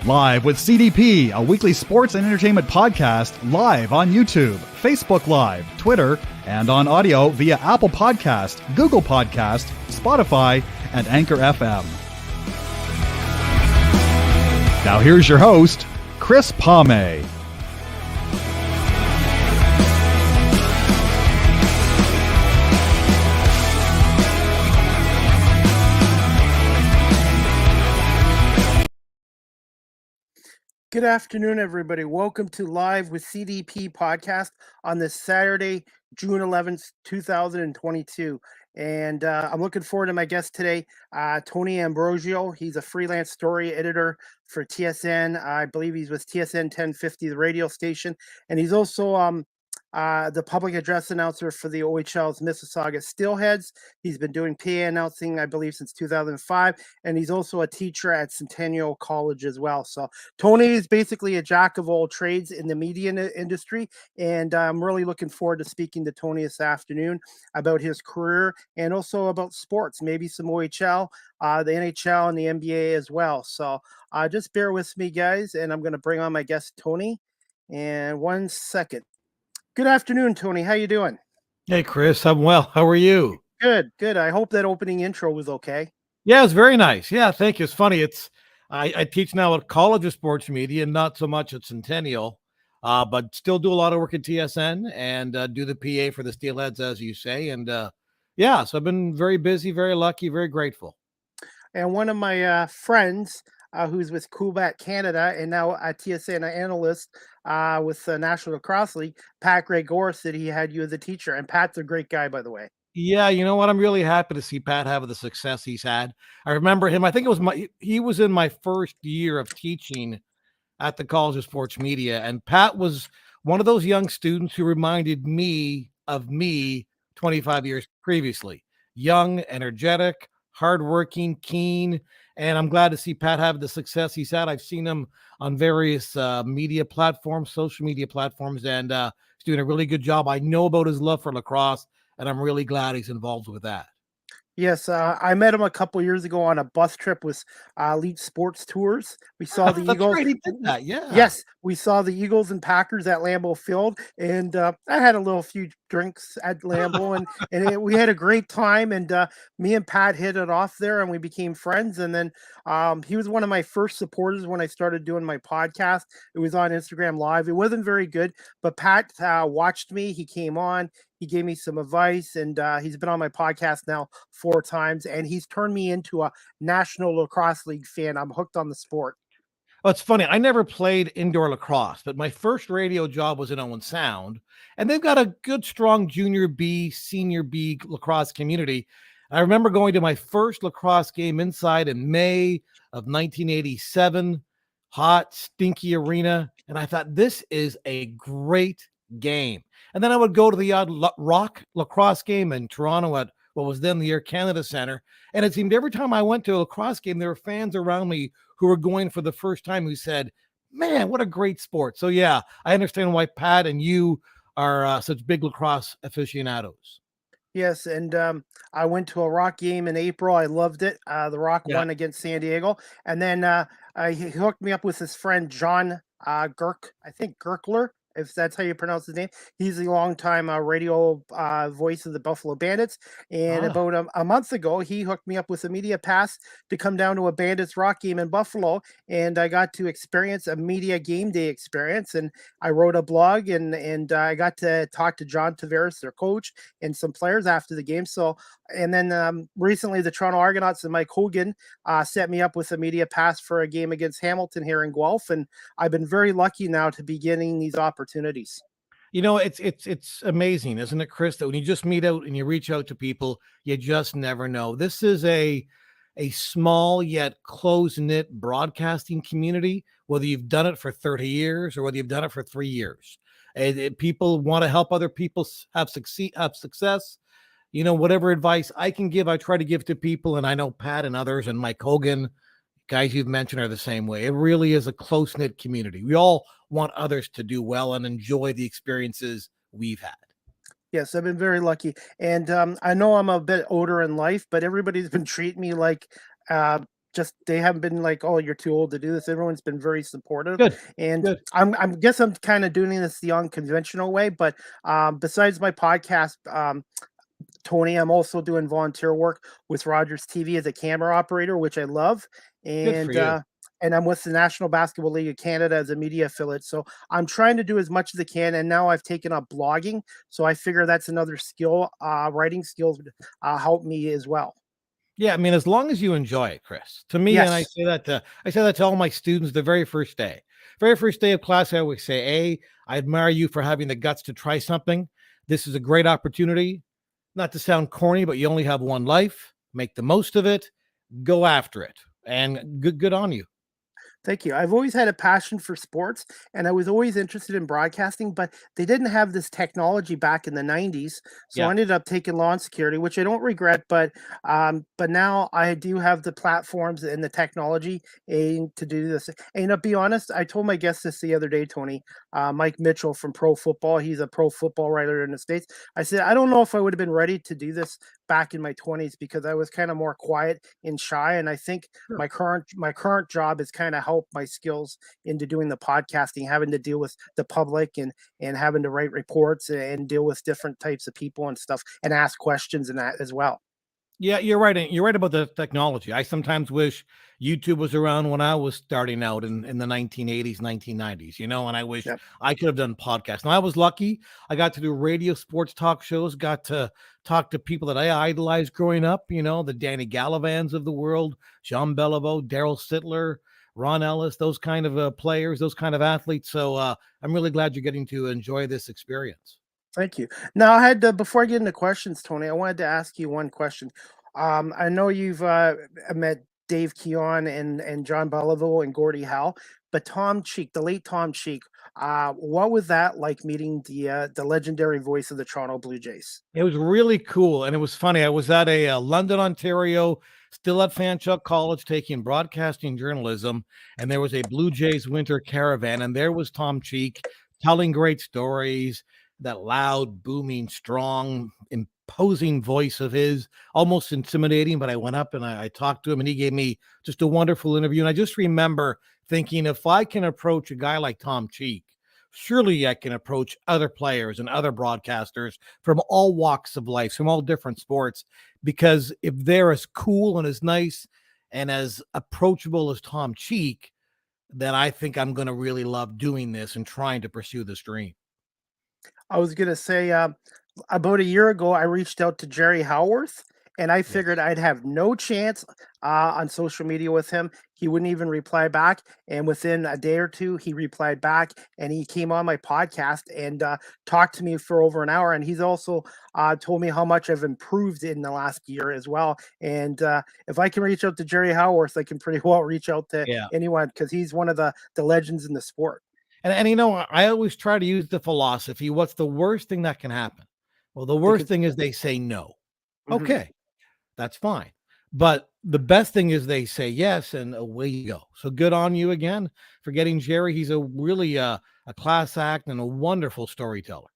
Live with CDP, a weekly sports and entertainment podcast live on YouTube, Facebook Live, Twitter, and on audio via Apple Podcast, Google Podcast, Spotify, and Anchor FM. Now here's your host, Chris Palme. Good afternoon, everybody. Welcome to Live with CDP podcast on this Saturday, June 11th, 2022. And I'm looking forward to my guest today, Tony Ambrogio. He's a freelance story editor for TSN. I believe he's with TSN 1050, the radio station. And he's also the public address announcer for the OHL's Mississauga Steelheads. He's been doing PA announcing, I believe, since 2005, and he's also a teacher at Fanshawe College as well. So Tony is basically a jack of all trades in the media industry, and I'm really looking forward to speaking to Tony this afternoon about his career and also about sports, maybe some OHL, the NHL, and the NBA as well. So just bear with me, guys, and I'm going to bring on my guest, Tony. And 1 second. Good afternoon, Tony. How you doing? Hey, Chris. I'm well. How are you? Good, good. I hope that opening intro was okay. Yeah, it's very nice. Yeah, thank you. It's funny. I teach now at College of Sports Media, not so much at Centennial, but still do a lot of work at TSN and do the PA for the Steelheads, as you say. And yeah, so I've been very busy, very lucky, very grateful. And one of my friends who's with Quebec, Canada, and now at TSN analyst with the National Lacrosse League, Pat Gregor, said he had you as a teacher. And Pat's a great guy, by the way. Yeah, you know what? I'm really happy to see Pat have the success he's had. I remember him. I think it was he was in my first year of teaching at the College of Sports Media. And Pat was one of those young students who reminded me of me 25 years previously. Young, energetic, hardworking, keen. And I'm glad to see Pat have the success he's had. I've seen him on various media platforms, social media platforms, and he's doing a really good job. I know about his love for lacrosse, and I'm really glad he's involved with that. Yes, I met him a couple years ago on a bus trip with Elite Sports Tours. We saw the Eagles. Right, he did that, yeah. Yes, we saw the Eagles and Packers at Lambeau Field, and I had a few drinks at Lambeau, and we had a great time. And me and Pat hit it off there, and we became friends. And then he was one of my first supporters when I started doing my podcast. It was on Instagram Live. It wasn't very good, but Pat watched me. He came on. He gave me some advice, and he's been on my podcast now 4 times, and he's turned me into a National Lacrosse League fan. I'm hooked on the sport. Oh, it's funny. I never played indoor lacrosse, but my first radio job was in Owen Sound, and they've got a good, strong junior B, senior B lacrosse community. I remember going to my first lacrosse game inside in May of 1987, hot, stinky arena, and I thought, this is a great game. And then I would go to the odd rock lacrosse game in Toronto at what was then the Air Canada Center. And it seemed every time I went to a lacrosse game, there were fans around me who were going for the first time who said, man, what a great sport. So yeah, I understand why Pat and you are such big lacrosse aficionados. Yes, and I went to a Rock game in April. I loved it. The Rock won against San Diego. And then he hooked me up with his friend, John Gerkler, if that's how you pronounce his name. He's the longtime radio voice of the Buffalo Bandits. And about a month ago, he hooked me up with a media pass to come down to a Bandits Rock game in Buffalo. And I got to experience a media game day experience. And I wrote a blog, and I got to talk to John Tavares, their coach, and some players after the game. So, and then recently the Toronto Argonauts and Mike Hogan set me up with a media pass for a game against Hamilton here in Guelph. And I've been very lucky now to be getting these opportunities. You know, it's amazing, isn't it, Chris, that when you just meet out and you reach out to people, you just never know. This is a small yet close-knit broadcasting community, whether you've done it for 30 years or whether you've done it for 3 years. People want to help other people have success. You know, whatever advice I can give, I try to give to people. And I know Pat and others and Mike Hogan, guys you've mentioned, are the same way. It really is a close-knit community. We all want others to do well and enjoy the experiences we've had. Yes, I've been very lucky. And I know I'm a bit older in life, but everybody's been treating me like just they haven't been like, oh, you're too old to do this. Everyone's been very supportive, Good. and Good. I'm guess I'm kind of doing this the unconventional way. But besides my podcast, Tony, I'm also doing volunteer work with Rogers TV as a camera operator, which I love, Good for and you. I'm with the National Basketball League of Canada as a media affiliate. So I'm trying to do as much as I can, and now I've taken up blogging. So I figure that's another skill. Writing skills would help me as well. Yeah, I mean, as long as you enjoy it, Chris. To me, and Yes. I say that to all my students the very first day. Very first day of class, I always say, "Hey, I admire you for having the guts to try something. This is a great opportunity. Not to sound corny, but you only have one life. Make the most of it. Go after it. And good on you." Thank you. I've always had a passion for sports and I was always interested in broadcasting, but they didn't have this technology back in the 90s. So I Yeah. ended up taking law and security, which I don't regret, but now I do have the platforms and the technology to do this. And to be honest, I told my guest this the other day, Tony, Mike Mitchell from Pro Football. He's a pro football writer in the States. I said, I don't know if I would have been ready to do this back in my 20s because I was kind of more quiet and shy. And I think Sure. my current job has kind of helped my skills into doing the podcasting, having to deal with the public and having to write reports and deal with different types of people and stuff and ask questions and that as well. Yeah, you're right. You're right about the technology. I sometimes wish YouTube was around when I was starting out in the 1980s, 1990s, and I wish Yeah. I could have done podcasts. Now, I was lucky. I got to do radio sports talk shows, got to talk to people that I idolized growing up, the Danny Gallivans of the world, Jean Beliveau, Daryl Sittler, Ron Ellis, those kind of players, those kind of athletes. So I'm really glad you're getting to enjoy this experience. Thank you. Now, I had to, before I get into questions, Tony, I wanted to ask you one question. I know you've met Dave Keon and John Beliveau and Gordie Howe, but Tom Cheek, the late Tom Cheek, what was that like meeting the legendary voice of the Toronto Blue Jays? It was really cool, and it was funny. I was at a London, Ontario, still at Fanshawe College, taking broadcasting journalism, and there was a Blue Jays winter caravan, and there was Tom Cheek telling great stories. That loud, booming, strong, imposing voice of his, almost intimidating. But I went up and I talked to him, and he gave me just a wonderful interview. And I just remember thinking, if I can approach a guy like Tom Cheek, surely I can approach other players and other broadcasters from all walks of life, from all different sports, because if they're as cool and as nice and as approachable as Tom Cheek, then I think I'm going to really love doing this and trying to pursue this dream. I was gonna say, about a year ago, I reached out to Jerry Howarth, and I figured Yes. I'd have no chance on social media with him. He wouldn't even reply back, and within a day or two, he replied back, and he came on my podcast and talked to me for over an hour. And he's also told me how much I've improved in the last year as well. And if I can reach out to Jerry Howarth, I can pretty well reach out to Yeah. anyone because he's one of the legends in the sport. And I always try to use the philosophy, what's the worst thing that can happen? Well, the They worst could. thing is they say no. Mhm. Okay, that's fine. But the best thing is they say yes, and away you go. So good on you again for getting Jerry. He's a really a class act and a wonderful storyteller.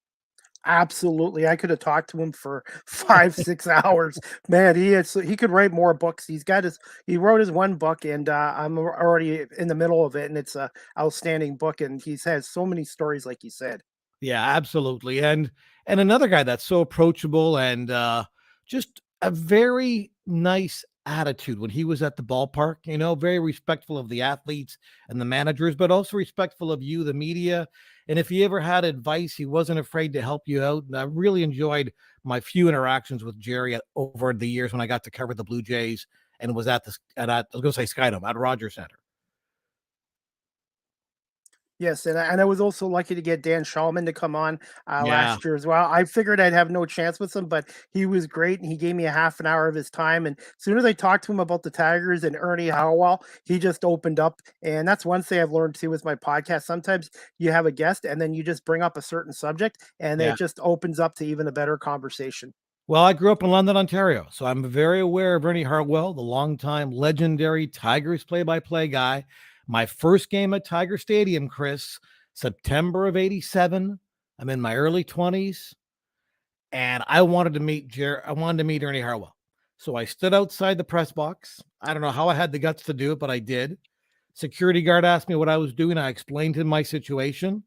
Absolutely, I could have talked to him for 5, 6 hours. Man, he could write more books. He wrote his one book, and I'm already in the middle of it, and it's a outstanding book, and he has so many stories, like you said. Yeah, absolutely. And another guy that's so approachable and just a very nice attitude when he was at the ballpark, very respectful of the athletes and the managers, but also respectful of you, the media. And if he ever had advice, he wasn't afraid to help you out. And I really enjoyed my few interactions with Jerry over the years when I got to cover the Blue Jays and was I was going to say Skydome at Rogers Center. Yes, and I was also lucky to get Dan Shulman to come on Yeah. last year as well. I figured I'd have no chance with him, but he was great, and he gave me a half an hour of his time. And as soon as I talked to him about the Tigers and Ernie Howell, he just opened up. And that's one thing I've learned too with my podcast. Sometimes you have a guest, and then you just bring up a certain subject, and Yeah. it just opens up to even a better conversation. Well, I grew up in London, Ontario, so I'm very aware of Ernie Hartwell, the longtime legendary Tigers play-by-play guy. My first game at Tiger Stadium, Chris, September of '87. I'm in my early 20s, and I wanted to meet Ernie Hartwell. So I stood outside the press box. I don't know how I had the guts to do it, but I did. Security guard asked me what I was doing. I explained to him my situation.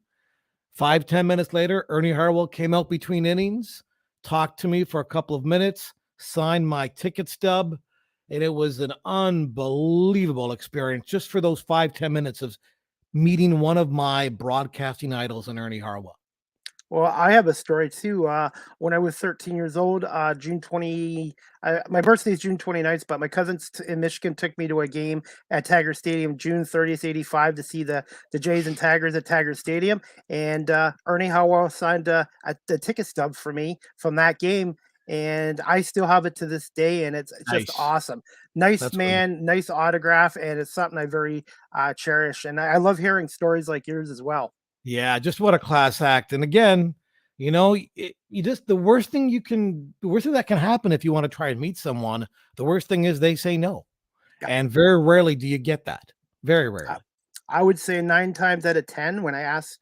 5-10 minutes later, Ernie Harwell came out between innings, talked to me for a couple of minutes, signed my ticket stub, and it was an unbelievable experience just for those 5-10 minutes of meeting one of my broadcasting idols in Ernie Harwell. Well, I have a story too. When I was 13 years old, June 20, my birthday is June 29th, but my cousins in Michigan took me to a game at Tiger Stadium, June 30th, 85, to see the Jays and Tigers at Tiger Stadium. And Ernie Howell signed the ticket stub for me from that game. And I still have it to this day, and it's just Nice. awesome. Nice That's man, great. nice autograph, and it's something I very cherish. And I love hearing stories like yours as well. Yeah, just what a class act. And again, you just the worst thing that can happen if you want to try and meet someone, the worst thing is they say no. Yeah. And very rarely do you get that. Very rarely. I would say 9 times out of 10, when I ask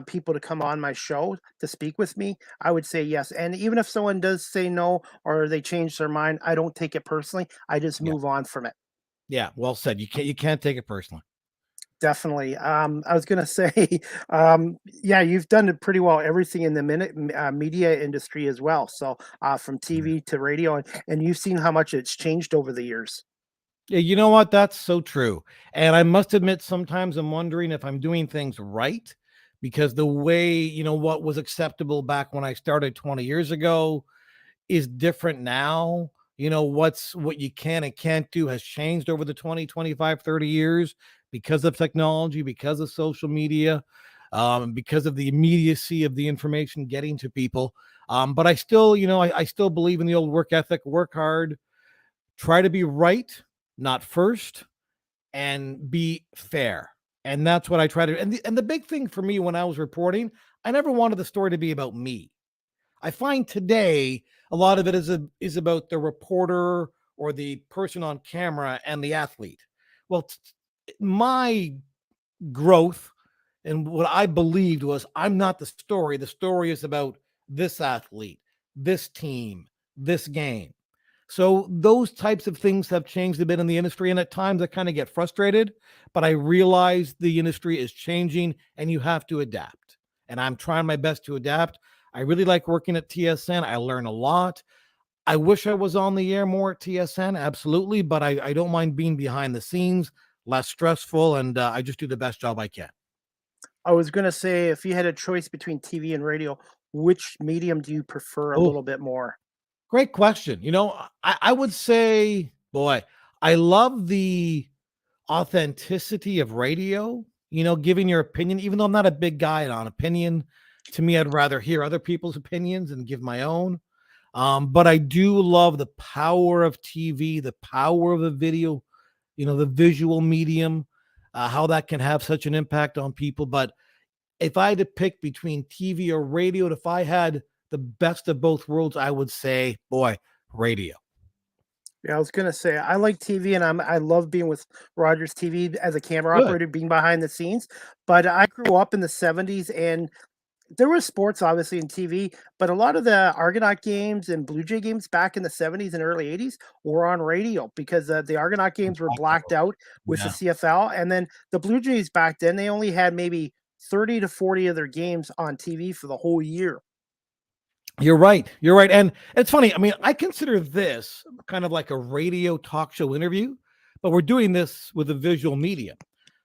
people to come on my show to speak with me, I would say yes. And even if someone does say no or they change their mind, I don't take it personally. I just Yeah. move on from it. Yeah, well said. You can't take it personally. Definitely. I was gonna say, yeah, you've done it pretty well. Everything in the media industry as well. So from TV to radio, and you've seen how much it's changed over the years. Yeah, you know what? That's so true. And I must admit, sometimes I'm wondering if I'm doing things right, because the way, what was acceptable back when I started 20 years ago is different now. What you can and can't do has changed over the 20, 25, 30 years because of technology, because of social media, because of the immediacy of the information getting to people. But I still, I still believe in the old work ethic, work hard, try to be right, not first, and be fair. And that's what I try to do. And the big thing for me when I was reporting, I never wanted the story to be about me. I find today a lot of it is about the reporter or the person on camera and the athlete. Well, my growth and what I believed was I'm not the story. The story is about this athlete, this team, this game. So those types of things have changed a bit in the industry. And at times I kind of get frustrated, but I realize the industry is changing and you have to adapt. And I'm trying my best to adapt. I really like working at TSN. I learn a lot. I wish I was on the air more at TSN, absolutely, but I don't mind being behind the scenes, less stressful, and I just do the best job I can. I was gonna say, if you had a choice between TV and radio, which medium do you prefer a Oh, little bit more? great question. I would say, boy, I love the authenticity of radio, giving your opinion, even though I'm not a big guy on opinion. To me, I'd rather hear other people's opinions and give my own. But I do love the power of TV, the power of the video, the visual medium, how that can have such an impact on people. But if I had to pick between TV or radio, if I had the best of both worlds, I would say, boy, radio. Yeah, I was gonna say I like TV, and I love being with Rogers TV as a camera Good. operator, being behind the scenes. But I grew up in the '70s, and there was sports obviously in TV, but a lot of the Argonaut games and Blue Jay games back in the '70s and early '80s were on radio because the Argonaut games were blacked out with the Yeah. CFL, and then the Blue Jays back then they only had maybe 30 to 40 of their games on TV for the whole year. You're right. You're right. And it's funny. I mean, I consider this kind of like a radio talk show interview, but we're doing this with a visual medium.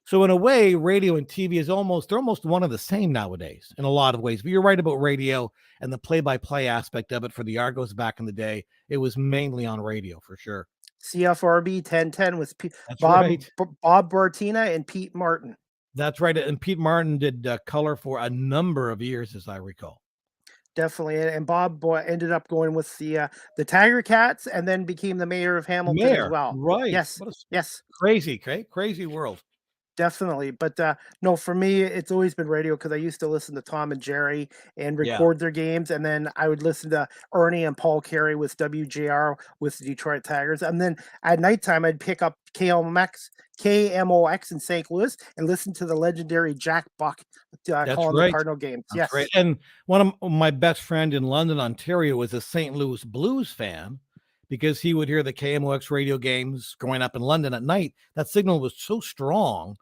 So in a way, radio and TV they're almost one of the same nowadays in a lot of ways. But you're right about radio and the play-by-play aspect of it for the Argos back in the day. It was mainly on radio for sure. CFRB 1010 with That's Bob right. Bob Bartina and Pete Martin. That's right. And Pete Martin did color for a number of years, as I recall. Definitely, and Bob ended up going with the Tiger Cats, and then became the mayor of Hamilton as Mayor, well. right. Yes, What a yes, crazy world. definitely. But no, for me, it's always been radio because I used to listen to Tom and Jerry and Yeah. record their games, and then I would listen to Ernie and Paul Carey with WJR with the Detroit Tigers, and then at nighttime I'd pick up KMOX in St. Louis and listen to the legendary Jack Buck That's calling the right. Cardinal games. That's Yes, right. And one of my best friend in London, Ontario, was a St. Louis Blues fan because he would hear the KMOX radio games growing up in London at night. That signal was so strong.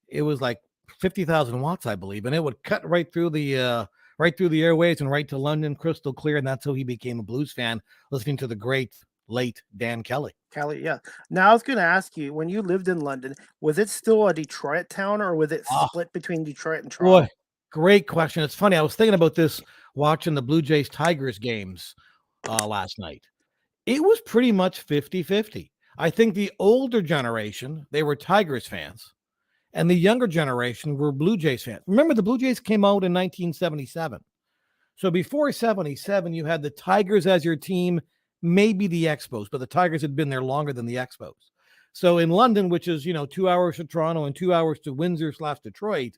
It was like 50,000 watts, I believe, and it would cut right through the airwaves and right to London, crystal clear. And that's how he became a blues fan, listening to the great late Dan Kelly. Yeah. Now I was going to ask you, when you lived in London, was it still a Detroit town, or was it split between Detroit and Toronto? Boy, great question. It's funny. I was thinking about this watching the Blue Jays Tigers games last night. It was pretty much 50-50. I think the older generation, they were Tigers fans, and the younger generation were Blue Jays fans. Remember, the Blue Jays came out in 1977. So before 77, you had the Tigers as your team, maybe the Expos, but the Tigers had been there longer than the Expos. So in London, which is, 2 hours to Toronto and 2 hours to Windsor/Detroit,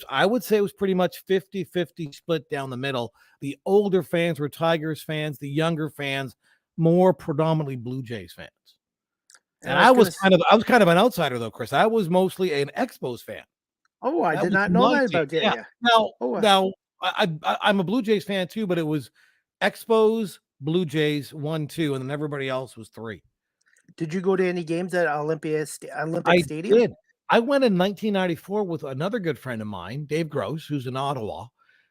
I would say it was pretty much 50-50 split down the middle. The older fans were Tigers fans, the younger fans, more predominantly Blue Jays fans. And I was kind of an outsider though, Chris. I was mostly an Expos fan. Oh, I did not know that about you. Yeah. Now I'm a Blue Jays fan too, but it was Expos, Blue Jays 1-2, and then everybody else was 3. Did you go to any games at Olympic Stadium? I did. I went in 1994 with another good friend of mine, Dave Gross, who's in Ottawa.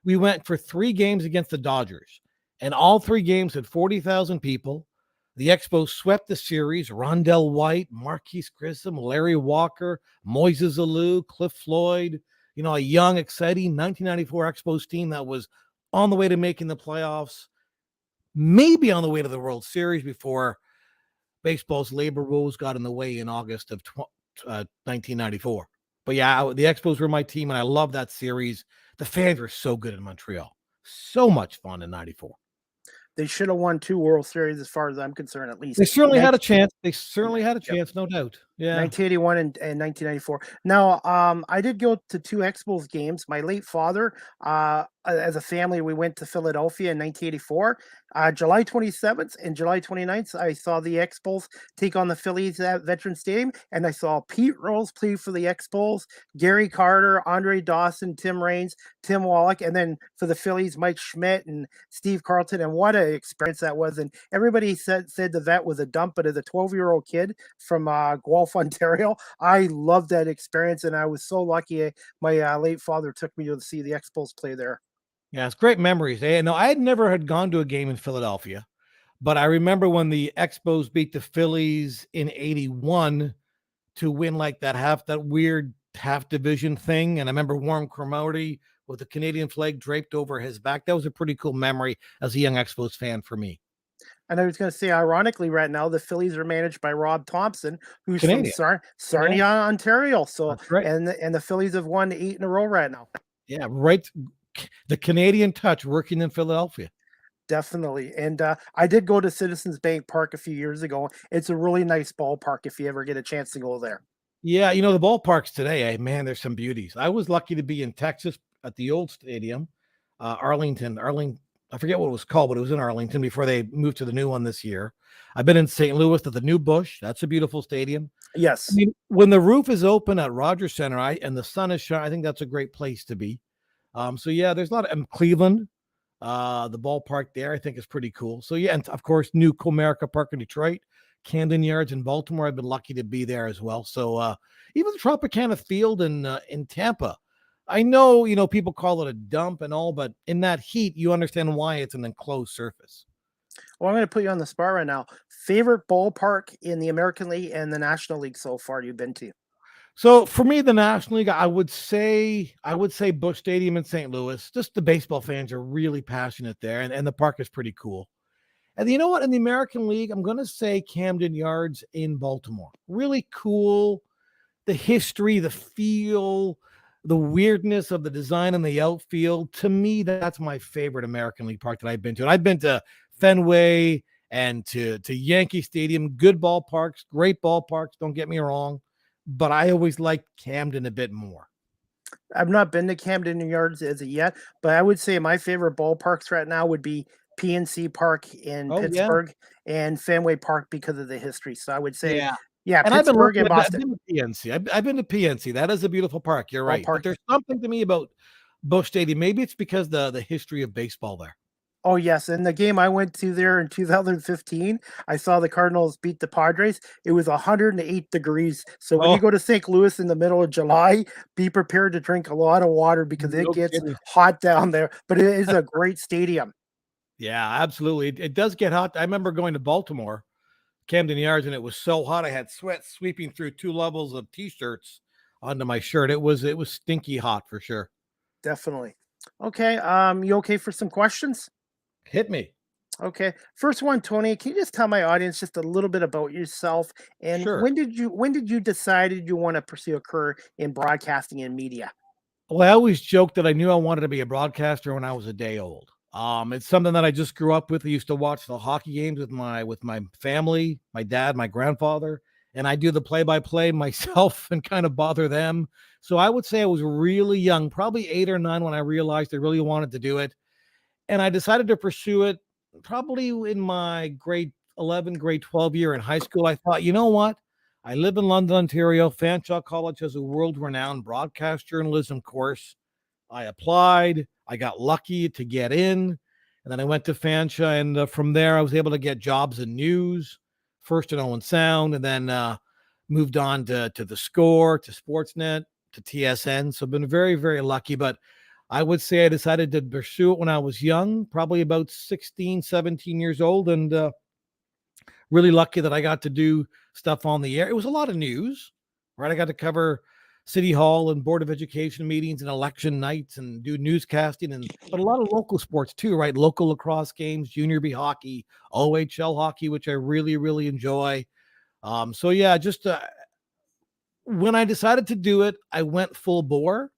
We went for 3 games against the Dodgers, and all 3 games had 40,000 people. The Expos swept the series. Rondell White, Marquise Grissom, Larry Walker, Moises Alou, Cliff Floyd, a young, exciting 1994 Expos team that was on the way to making the playoffs, maybe on the way to the World Series before baseball's labor rules got in the way in August of 1994. But yeah, the Expos were my team, and I love that series. The fans were so good in Montreal. So much fun in 94. They should have won 2 World Series, as far as I'm concerned, at least. They certainly had a chance. No doubt. Yeah. 1981 and 1994. Now, I did go to 2 Expos games. My late father, as a family, we went to Philadelphia in 1984. July 27th and July 29th, I saw the Expos take on the Phillies at Veterans Stadium, and I saw Pete Rose play for the Expos, Gary Carter, Andre Dawson, Tim Raines, Tim Wallach, and then for the Phillies, Mike Schmidt and Steve Carlton. And what an experience that was. And everybody said the vet was a dump, but as a 12-year-old kid from Guelph, Ontario, I loved that experience, and I was so lucky my late father took me to see the Expos play there. Yeah, it's great memories. No, I had never had gone to a game in Philadelphia, but I remember when the Expos beat the Phillies in 81 to win like that weird half division thing. And I remember Warren Cromartie with the Canadian flag draped over his back. That was a pretty cool memory as a young Expos fan for me. And I was going to say, ironically, right now, the Phillies are managed by Rob Thompson, who's Canadian. from Sarnia, Ontario. So, right. and the Phillies have won 8 in a row right now. Yeah, right. The Canadian touch working in Philadelphia. Definitely. And I did go to Citizens Bank Park a few years ago. It's a really nice ballpark if you ever get a chance to go there. Yeah, the ballparks today, man, there's some beauties. I was lucky to be in Texas at the old stadium, Arlington. I forget what it was called, but it was in Arlington before they moved to the new one this year. I've been in St. Louis at the new Busch. That's a beautiful stadium. Yes. I mean, when the roof is open at Rogers Center and the sun is shining, I think that's a great place to be. So yeah, there's a lot of Cleveland, the ballpark there, I think is pretty cool. So yeah, and of course, new Comerica Park in Detroit, Camden Yards in Baltimore. I've been lucky to be there as well. So even the Tropicana Field in Tampa, I know, people call it a dump and all, but in that heat, you understand why it's an enclosed surface. Well, I'm going to put you on the spot right now. Favorite ballpark in the American League and the National League so far you've been to? So for me, the National League, I would say Busch Stadium in St. Louis. Just the baseball fans are really passionate there, and the park is pretty cool. And you know what? In the American League, I'm going to say Camden Yards in Baltimore. Really cool. The history, the feel, the weirdness of the design in the outfield. To me, that's my favorite American League park that I've been to. And I've been to Fenway and to Yankee Stadium. Good ballparks, great ballparks. Don't get me wrong. But I always liked Camden a bit more. I've not been to Camden Yards as of yet, but I would say my favorite ballparks right now would be PNC Park in Pittsburgh and Fenway Park because of the history. So I would say, yeah, and Pittsburgh and Boston. I've been to PNC. I've been to PNC. That is a beautiful park. You're right. But there's something to me about Busch Stadium. Maybe it's because the history of baseball there. Oh, yes, and the game I went to there in 2015, I saw the Cardinals beat the Padres. It was 108 degrees. So when you Oh, go to St. Louis in the middle of July, be prepared to drink a lot of water because it no gets kidding. hot down there, but it is a great stadium. Yeah, absolutely. It does get hot. I remember going to Baltimore, Camden Yards, and it was so hot I had sweat sweeping through 2 levels of t-shirts onto my shirt. It was stinky hot for sure. Definitely. Okay, you okay for some questions? Hit me. Okay. First one, Tony, can you just tell my audience just a little bit about yourself and Sure. when did you decided you want to pursue a career in broadcasting and media? Well, I always joked that I knew I wanted to be a broadcaster when I was a day old. It's something that I just grew up with. I used to watch the hockey games with my family, my dad, my grandfather, and I do the play-by-play myself and kind of bother them. So I would say I was really young, probably 8 or 9, when I realized I really wanted to do it, and I decided to pursue it probably in my grade 11, grade 12 year in high school. I thought, you know what? I live in London, Ontario. Fanshawe College has a world renowned broadcast journalism course. I applied. I got lucky to get in. And then I went to Fanshawe. And from there, I was able to get jobs in news, first at Owen Sound, and then moved on to the Score, to Sportsnet, to TSN. So I've been very, very lucky. But I would say I decided to pursue it when I was young, probably about 16, 17 years old, and really lucky that I got to do stuff on the air. It was a lot of news, right? I got to cover City Hall and Board of Education meetings and election nights and do newscasting, but a lot of local sports too, right? Local lacrosse games, junior B hockey, OHL hockey, which I really, really enjoy. So yeah, just when I decided to do it, I went full bore.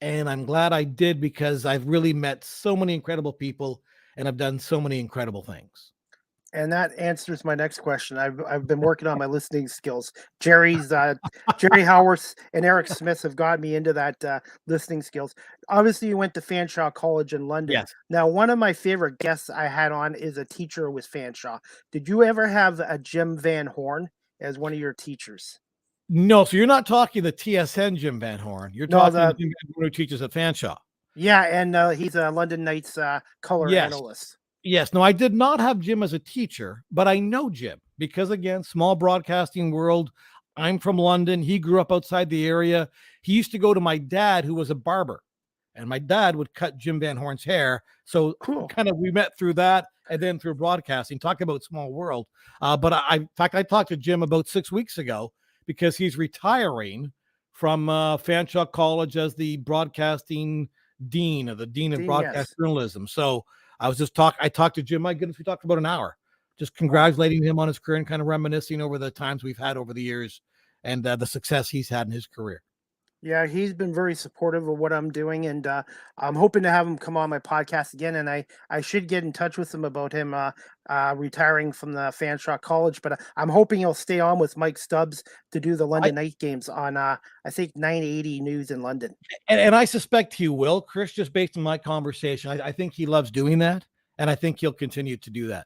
And I'm glad I did because I've really met so many incredible people and I've done so many incredible things. And that answers my next question. I've been working on my listening skills. Jerry Howarth and Eric Smith have got me into that listening skills. Obviously, you went to Fanshawe College in London. Yes. Now, one of my favorite guests I had on is a teacher with Fanshawe. Did you ever have a Jim Van Horn as one of your teachers? No, so you're not talking the TSN Jim Van Horn. You're No, talking the Jim Van Horn who teaches at Fanshawe. yeah, and he's a London Knights color Yes. analyst. Yes. No, I did not have Jim as a teacher, but I know Jim because, again, small broadcasting world. I'm from London. He grew up outside the area. He used to go to my dad, who was a barber, and my dad would cut Jim Van Horn's hair. So Cool. kind of we met through that and then through broadcasting. Talk about small world. But in fact, I talked to Jim about 6 weeks ago because he's retiring from Fanshawe College as the broadcasting dean of broadcast Yes. journalism. So I talked to Jim. My goodness, we talked about an hour, just congratulating him on his career and kind of reminiscing over the times we've had over the years and the success he's had in his career. Yeah, he's been very supportive of what I'm doing, and I'm hoping to have him come on my podcast again. And I should get in touch with him about him retiring from the Fanshawe College. But I'm hoping he'll stay on with Mike Stubbs to do the I London night games on I think 980 News in London. and I suspect he will, Chris, just based on my conversation. I think he loves doing that, and I think he'll continue to do that.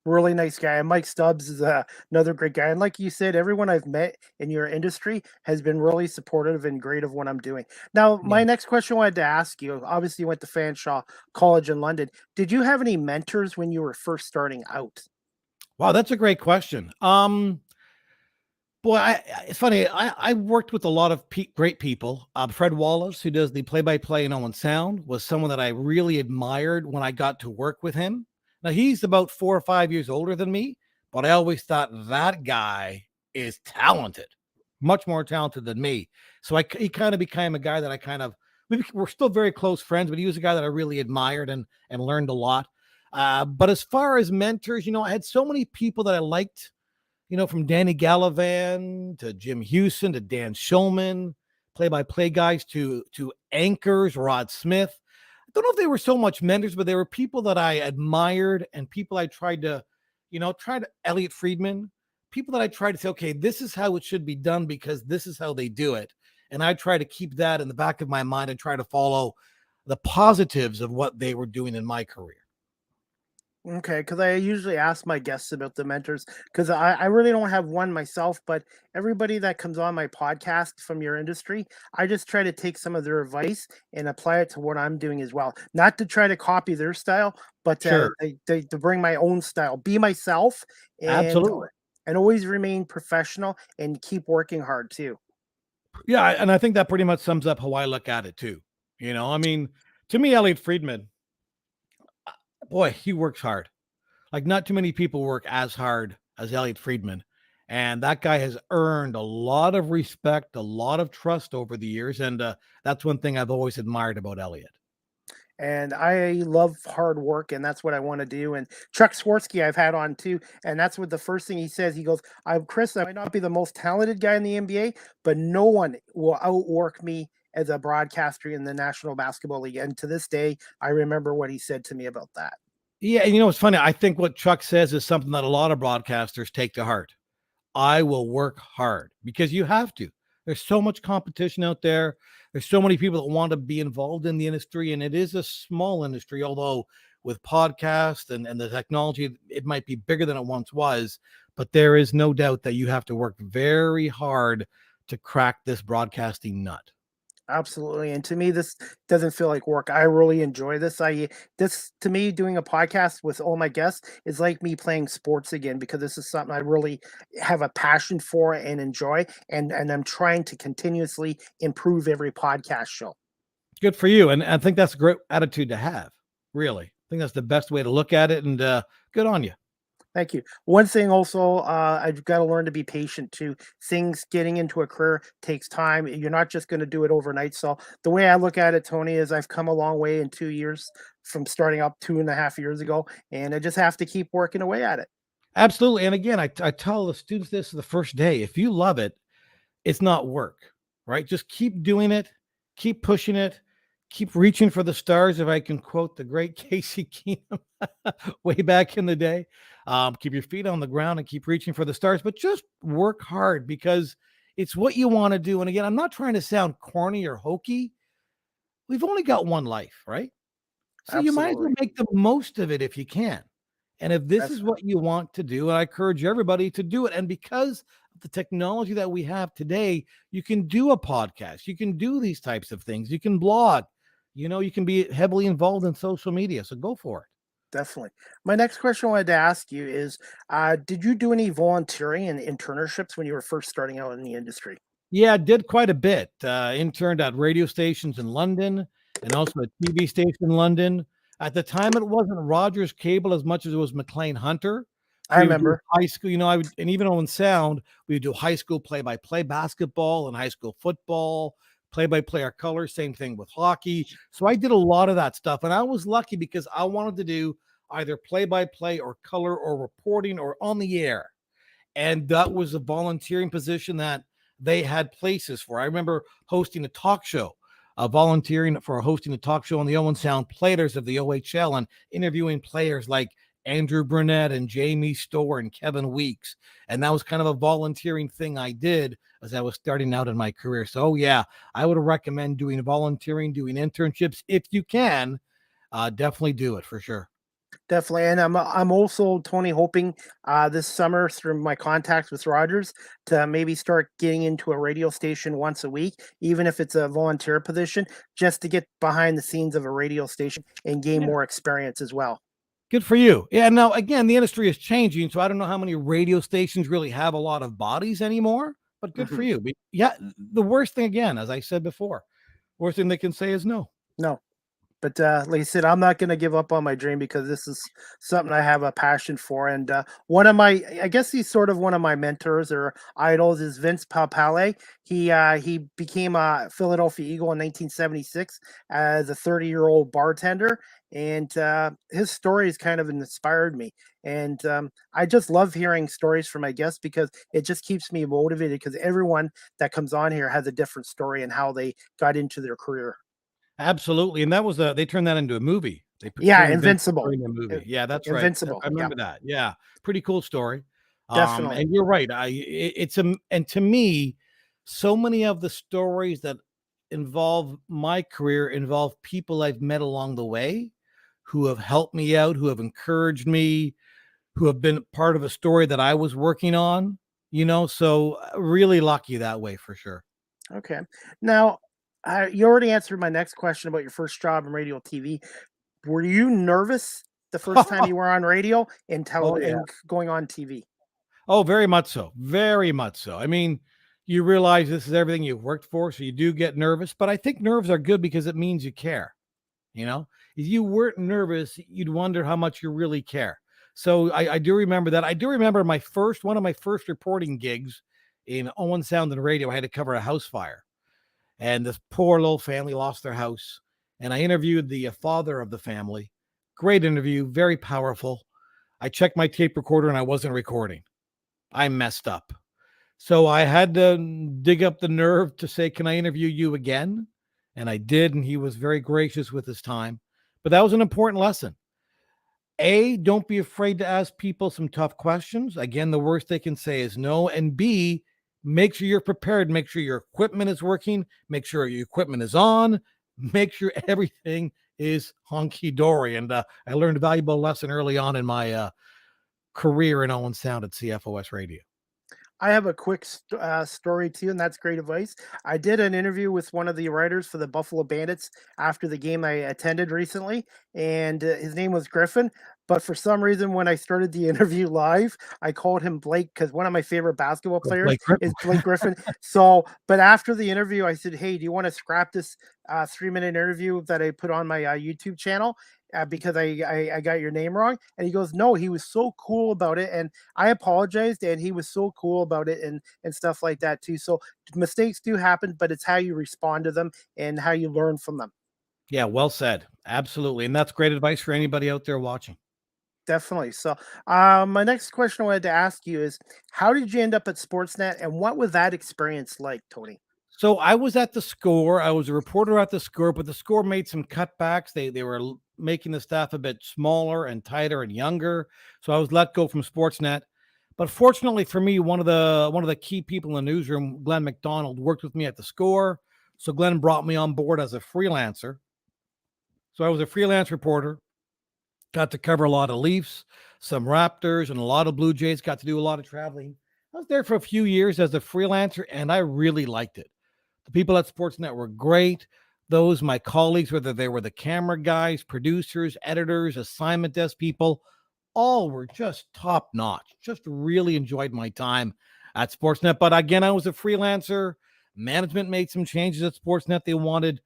Really nice guy. And Mike Stubbs is another great guy. And like you said, everyone I've met in your industry has been really supportive and great of what I'm doing. Now, Yeah. my next question I wanted to ask you, obviously you went to Fanshawe College in London. Did you have any mentors when you were first starting out? Wow, that's a great question. Boy, it's funny. I worked with a lot of great people. Fred Wallace, who does the play-by-play in Owen Sound, was someone that I really admired when I got to work with him. Now, he's about 4 or 5 years older than me, but I always thought that guy is talented, much more talented than me. So he kind of became a guy that we're still very close friends, but he was a guy that I really admired and learned a lot. But as far as mentors, I had so many people that I liked, from Danny Gallivan to Jim Houston to Dan Schulman, play-by-play guys to anchors, Rod Smith. I don't know if they were so much mentors, but they were people that I admired and people I tried to Elliot Friedman, people that I tried to say, okay, this is how it should be done because this is how they do it. And I try to keep that in the back of my mind and try to follow the positives of what they were doing in my career. Okay, because I usually ask my guests about the mentors because I really don't have one myself, but everybody that comes on my podcast from your industry, I just try to take some of their advice and apply it to what I'm doing as well. Not to try to copy their style, but Sure. to bring my own style, be myself, and Absolutely. always remain professional and keep working hard too. Yeah, and I think that pretty much sums up how I look at it too. I mean, to me, Elliot Friedman, boy, he works hard. Like not too many people work as hard as Elliot Friedman. And that guy has earned a lot of respect, a lot of trust over the years. And that's one thing I've always admired about Elliot. And I love hard work, and that's what I want to do. And Chuck Swirsky, I've had on too, and that's what the first thing he says. He goes, "I'm Chris. I might not be the most talented guy in the NBA, but no one will outwork me as a broadcaster in the National Basketball League." And to this day, I remember what he said to me about that. Yeah. And it's funny. I think what Chuck says is something that a lot of broadcasters take to heart. I will work hard because you have to. There's so much competition out there. There's so many people that want to be involved in the industry, and it is a small industry, although with podcasts and the technology, it might be bigger than it once was. But there is no doubt that you have to work very hard to crack this broadcasting nut. Absolutely. And to me, this doesn't feel like work. I really enjoy this. This to me, doing a podcast with all my guests is like me playing sports again because this is something I really have a passion for and enjoy. And I'm trying to continuously improve every podcast show. Good for you. And I think that's a great attitude to have, really. I think that's the best way to look at it. And good on you. Thank you. One thing also, I've got to learn to be patient too. Things getting into a career takes time. You're not just going to do it overnight. So the way I look at it, Tony, is I've come a long way in 2 years from starting up 2.5 years ago, and I just have to keep working away at it. Absolutely. And again, I tell the students this the first day. If you love it, it's not work, right? Just keep doing it, keep pushing it, keep reaching for the stars. If I can quote the great Casey Keenum way back in the day, keep your feet on the ground and keep reaching for the stars, but just work hard because it's what you want to do. And again, I'm not trying to sound corny or hokey. We've only got one life, right? So you might as well Absolutely. make the most of it if you can. And if this is Definitely. what you want to do, I encourage everybody to do it. And because of the technology that we have today, you can do a podcast, you can do these types of things, you can blog, you can be heavily involved in social media. So go for it. Definitely. My next question I wanted to ask you is, did you do any volunteering and internships when you were first starting out in the industry? Yeah, I did quite a bit. Interned at radio stations in London and also a TV station in London. At the time, it wasn't Rogers Cable as much as it was McLean Hunter. I So we would do remember. high school, and even Owen Sound, we would do high school play-by-play basketball and high school football, play-by-play our colors, same thing with hockey. So I did a lot of that stuff. And I was lucky because I wanted to do either play-by-play or color or reporting or on the air. And that was a volunteering position that they had places for. I remember hosting a talk show, volunteering for hosting a talk show on the Owen Sound players of the OHL and interviewing players like Andrew Burnett and Jamie Storr and Kevin Weeks. And that was kind of a volunteering thing I did as I was starting out in my career. So, yeah, I would recommend doing volunteering, doing internships if you can. Definitely do it for sure. Definitely, and I'm also, Tony, hoping this summer through my contacts with Rogers to maybe start getting into a radio station once a week, even if it's a volunteer position, just to get behind the scenes of a radio station and gain Yeah. more experience as well. Good for you. Yeah. Now, again, the industry is changing, so I don't know how many radio stations really have a lot of bodies anymore. But good for Mhm. you. But yeah, the worst thing, again, as I said before, worst thing they can say is no. No. But, like I said, I'm not gonna give up on my dream because this is something I have a passion for, and, one of my I guess he's sort of one of my mentors or idols is Vince Papale. He became a Philadelphia Eagle in 1976 as a 30-year-old bartender, and, his story has kind of inspired me, and, I just love hearing stories from my guests because it just keeps me motivated because everyone that comes on here has a different story and how they got into their career. Absolutely. And that was they turned that into a movie. They Yeah, turned Vince Invincible. in a In movie. Yeah, that's right. Invincible, I yeah, remember that. Yeah. Pretty cool story. definitely. And you're right. It's a, and to me, so many of the stories that involve my career involve people I've met along the way who have helped me out, who have encouraged me, who have been part of a story that I was working on, so really lucky that way for sure. Okay. Now, you already answered my next question about your first job in radio TV. Were you nervous the first time you were on radio and Oh, yeah. going on TV? Oh, very much so. Very much so. I mean, you realize this is everything you've worked for, so you do get nervous, but I think nerves are good because it means you care. If you weren't nervous, you'd wonder how much you really care. So I do remember that. I do remember one of my first reporting gigs in Owen Sound and radio. I had to cover a house fire, and this poor little family lost their house. And I interviewed the father of the family. Great interview, very powerful. I checked my tape recorder and I wasn't recording. I messed up. So I had to dig up the nerve to say, can I interview you again? And I did. And he was very gracious with his time. But that was an important lesson. A, don't be afraid to ask people some tough questions. Again, the worst they can say is no. And B, make sure you're prepared. Make sure your equipment is working. Make sure your equipment is on. Make sure everything is honky-dory. And I learned a valuable lesson early on in my career in Owen Sound at CFOS Radio. I have a quick story too, and that's great advice. I did an interview with one of the writers for the Buffalo Bandits after the game I attended recently, and his name was Griffin. But for some reason, when I started the interview live, I called him Blake because one of my favorite basketball players is Blake Griffin. So, but after the interview, I said, "Hey, do you want to scrap this 3-minute interview that I put on my YouTube channel?" Because I got your name wrong. And he goes, no, he was so cool about it. And I apologized and he was so cool about it and stuff like that too. So mistakes do happen, but it's how you respond to them and how you learn from them. Yeah, well said. Absolutely. And that's great advice for anybody out there watching. Definitely. So my next question I wanted to ask you is, how did you end up at Sportsnet and what was that experience like, Tony? So I was at the Score. I was a reporter at the Score, but the Score made some cutbacks. They were making the staff a bit smaller and tighter and younger. So I was let go from Sportsnet. But fortunately for me, one of the key people in the newsroom, Glenn McDonald, worked with me at the Score. So Glenn brought me on board as a freelancer. So I was a freelance reporter. Got to cover a lot of Leafs, some Raptors, and a lot of Blue Jays. Got to do a lot of traveling. I was there for a few years as a freelancer, and I really liked it. The people at Sportsnet were great. Those, my colleagues, whether they were the camera guys, producers, editors, assignment desk people, all were just top notch. Just really enjoyed my time at Sportsnet. But again, I was a freelancer. Management made some changes at Sportsnet. They wanted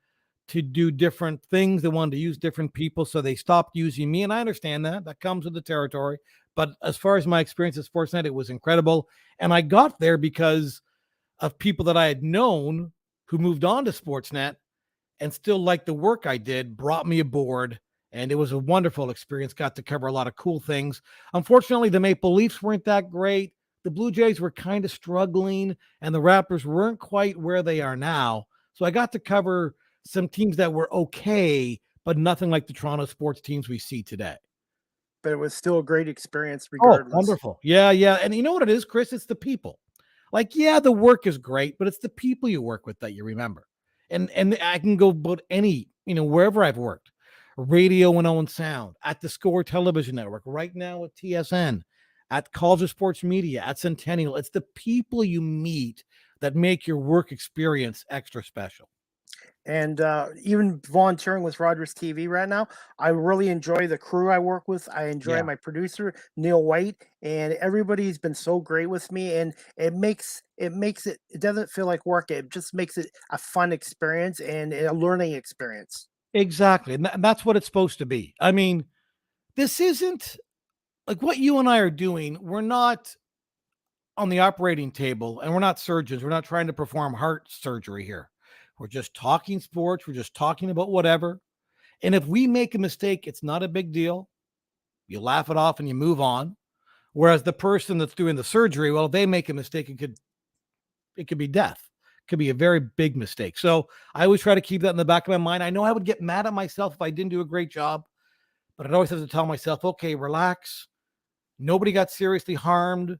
to do different things. They wanted to use different people. So they stopped using me. And I understand that. That comes with the territory. But as far as my experience at Sportsnet, it was incredible. And I got there because of people that I had known who moved on to Sportsnet and still liked the work I did, brought me aboard, and it was a wonderful experience. Got to cover a lot of cool things. Unfortunately, the Maple Leafs weren't that great. The Blue Jays were kind of struggling, and the Raptors weren't quite where they are now. So I got to cover some teams that were okay, but nothing like the Toronto sports teams we see today. But it was still a great experience regardless. Oh, wonderful. Yeah. And you know what it is, Chris? It's the people. Like, yeah, the work is great, but it's the people you work with that you remember. And I can go about any, wherever I've worked, radio and Owen Sound, at the Score Television Network, right now at TSN, at College of Sports Media, at Centennial. It's the people you meet that make your work experience extra special. And even volunteering with Rogers TV right now, I really enjoy the crew I work with. I enjoy my producer, Neil White, and everybody's been so great with me. And it doesn't feel like work. It just makes it a fun experience and a learning experience. Exactly. And that's what it's supposed to be. I mean, this isn't like what you and I are doing. We're not on the operating table and we're not surgeons. We're not trying to perform heart surgery here. We're just talking sports. We're just talking about whatever. And if we make a mistake, it's not a big deal. You laugh it off and you move on. Whereas the person that's doing the surgery, well, if they make a mistake, it could be death. It could be a very big mistake. So I always try to keep that in the back of my mind. I know I would get mad at myself if I didn't do a great job, but I'd always have to tell myself, okay, relax. Nobody got seriously harmed.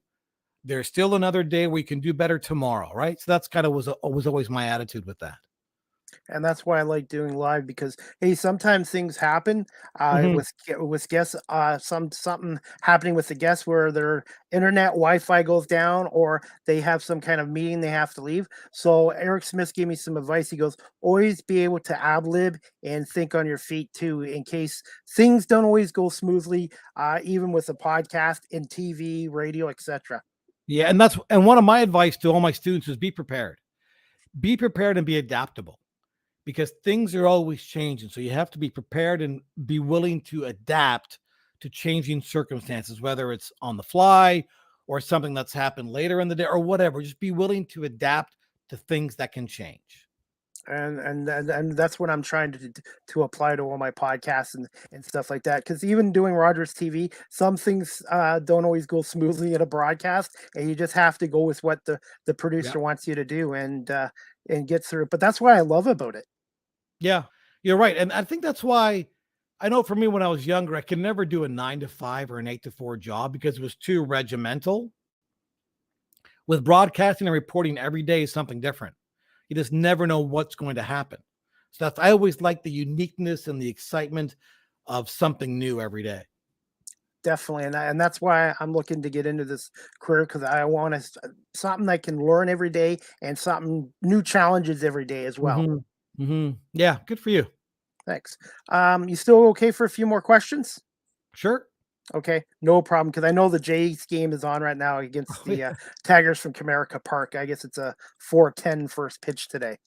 There's still another day we can do better tomorrow, right? So that's kind of was always my attitude with that. And that's why I like doing live because hey, sometimes things happen Mhm. with guests. Something happening with the guests where their internet Wi-Fi goes down, or they have some kind of meeting they have to leave. So Eric Smith gave me some advice. He goes, always be able to ad lib and think on your feet too, in case things don't always go smoothly, even with a podcast and TV, radio, etc. Yeah, and one of my advice to all my students is be prepared. Be prepared and be adaptable because things are always changing. So you have to be prepared and be willing to adapt to changing circumstances, whether it's on the fly or something that's happened later in the day or whatever. Just be willing to adapt to things that can change. And that's what I'm trying to apply to all my podcasts and stuff like that. Because even doing Rogers TV, some things don't always go smoothly in a broadcast, and you just have to go with what the Yeah. producer wants you to do and get through it. But that's what I love about it. Yeah, you're right. And I think that's why I know for me when I was younger, I could never do a 9 to 5 or an 8 to 4 job because it was too regimental. With broadcasting and reporting every day is something different. You just never know what's going to happen. So I always like the uniqueness and the excitement of something new every day. Definitely, and that's why I'm looking to get into this career because I want something I can learn every day and something new challenges every day as well. Yeah, good for you. Thanks. You still okay for a few more questions? Sure. Okay, no problem. Because I know the Jays game is on right now against the Tigers from Comerica Park. I guess it's a 4:10 first pitch today.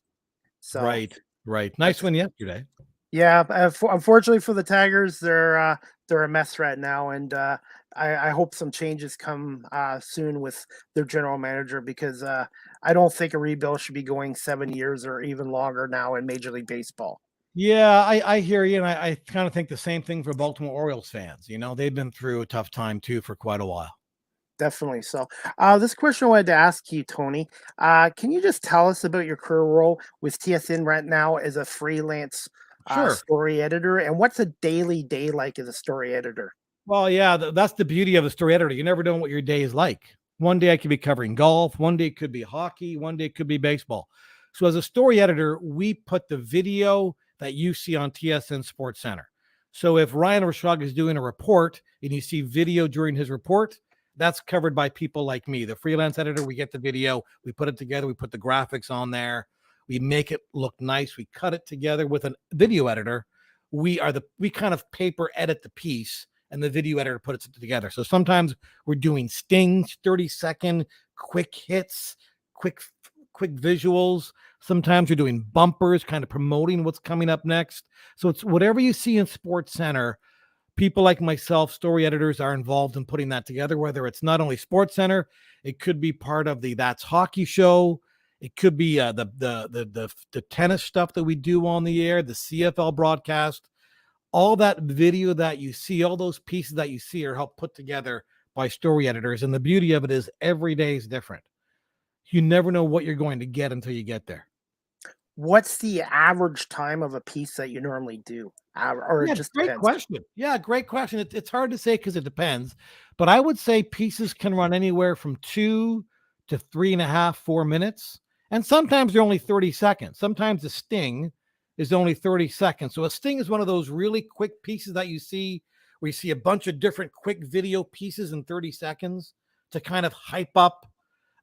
So Right. Nice that's one yesterday. yeah. Unfortunately for the Tigers, they're a mess right now, and I hope some changes come soon with their general manager because I don't think a rebuild should be going 7 years or even longer now in Major League Baseball. Yeah, I hear you, and I kind of think the same thing for Baltimore Orioles fans. You know, they've been through a tough time too for quite a while. Definitely. So, this question I wanted to ask you, Tony. Can you just tell us about your career role with TSN right now as a freelance Sure. story editor, and what's a daily day like as a story editor? Well, yeah, that's the beauty of a story editor. You never know what your day is like. One day I could be covering golf, one day it could be hockey, one day it could be baseball. So as a story editor, we put the video that you see on TSN Sports Center. So if Ryan Rashog is doing a report and you see video during his report, that's covered by people like me, the freelance editor. We get the video, we put it together, we put the graphics on there, we make it look nice, we cut it together with a video editor. We kind of paper edit the piece and the video editor puts it together. So sometimes we're doing stings, 30-second quick hits, quick visuals. Sometimes you're doing bumpers, kind of promoting what's coming up next. So it's whatever you see in Sports Center. People like myself, story editors, are involved in putting that together, whether it's not only Sports Center, it could be part of the That's Hockey show. It could be the tennis stuff that we do on the air, the CFL broadcast. All that video that you see, all those pieces that you see are helped put together by story editors. And the beauty of it is every day is different. You never know what you're going to get until you get there. What's the average time of a piece that you normally do? Or it just Great depends? question. Yeah, great question. It's hard to say because it depends. But I would say pieces can run anywhere from 2 to 3.5, 4 minutes. And sometimes they're only 30 seconds. Sometimes a sting is only 30 seconds. So a sting is one of those really quick pieces that you see where you see a bunch of different quick video pieces in 30 seconds to kind of hype up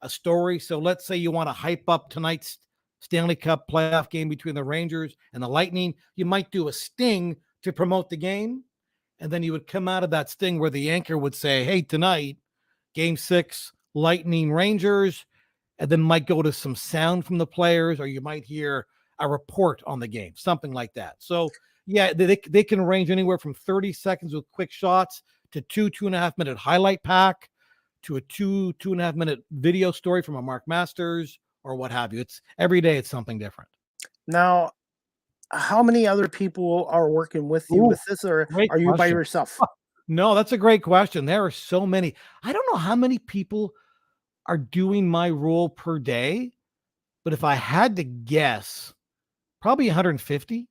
a story. So let's say you want to hype up tonight's Stanley Cup playoff game between the Rangers and the Lightning. You might do a sting to promote the game. And then you would come out of that sting where the anchor would say, hey, tonight, game 6, Lightning Rangers. And then might go to some sound from the players, or you might hear a report on the game, something like that. So yeah, they can range anywhere from 30 seconds with quick shots to 2.5 minute highlight pack to a 2.5 minute video story from a Mark Masters or what have you. It's every day it's something different. Now, how many other people are working with you with this, or Great are you by question. yourself? No, that's a great question. There are so many. I don't know how many people are doing my role per day, but if I had to guess, probably 150.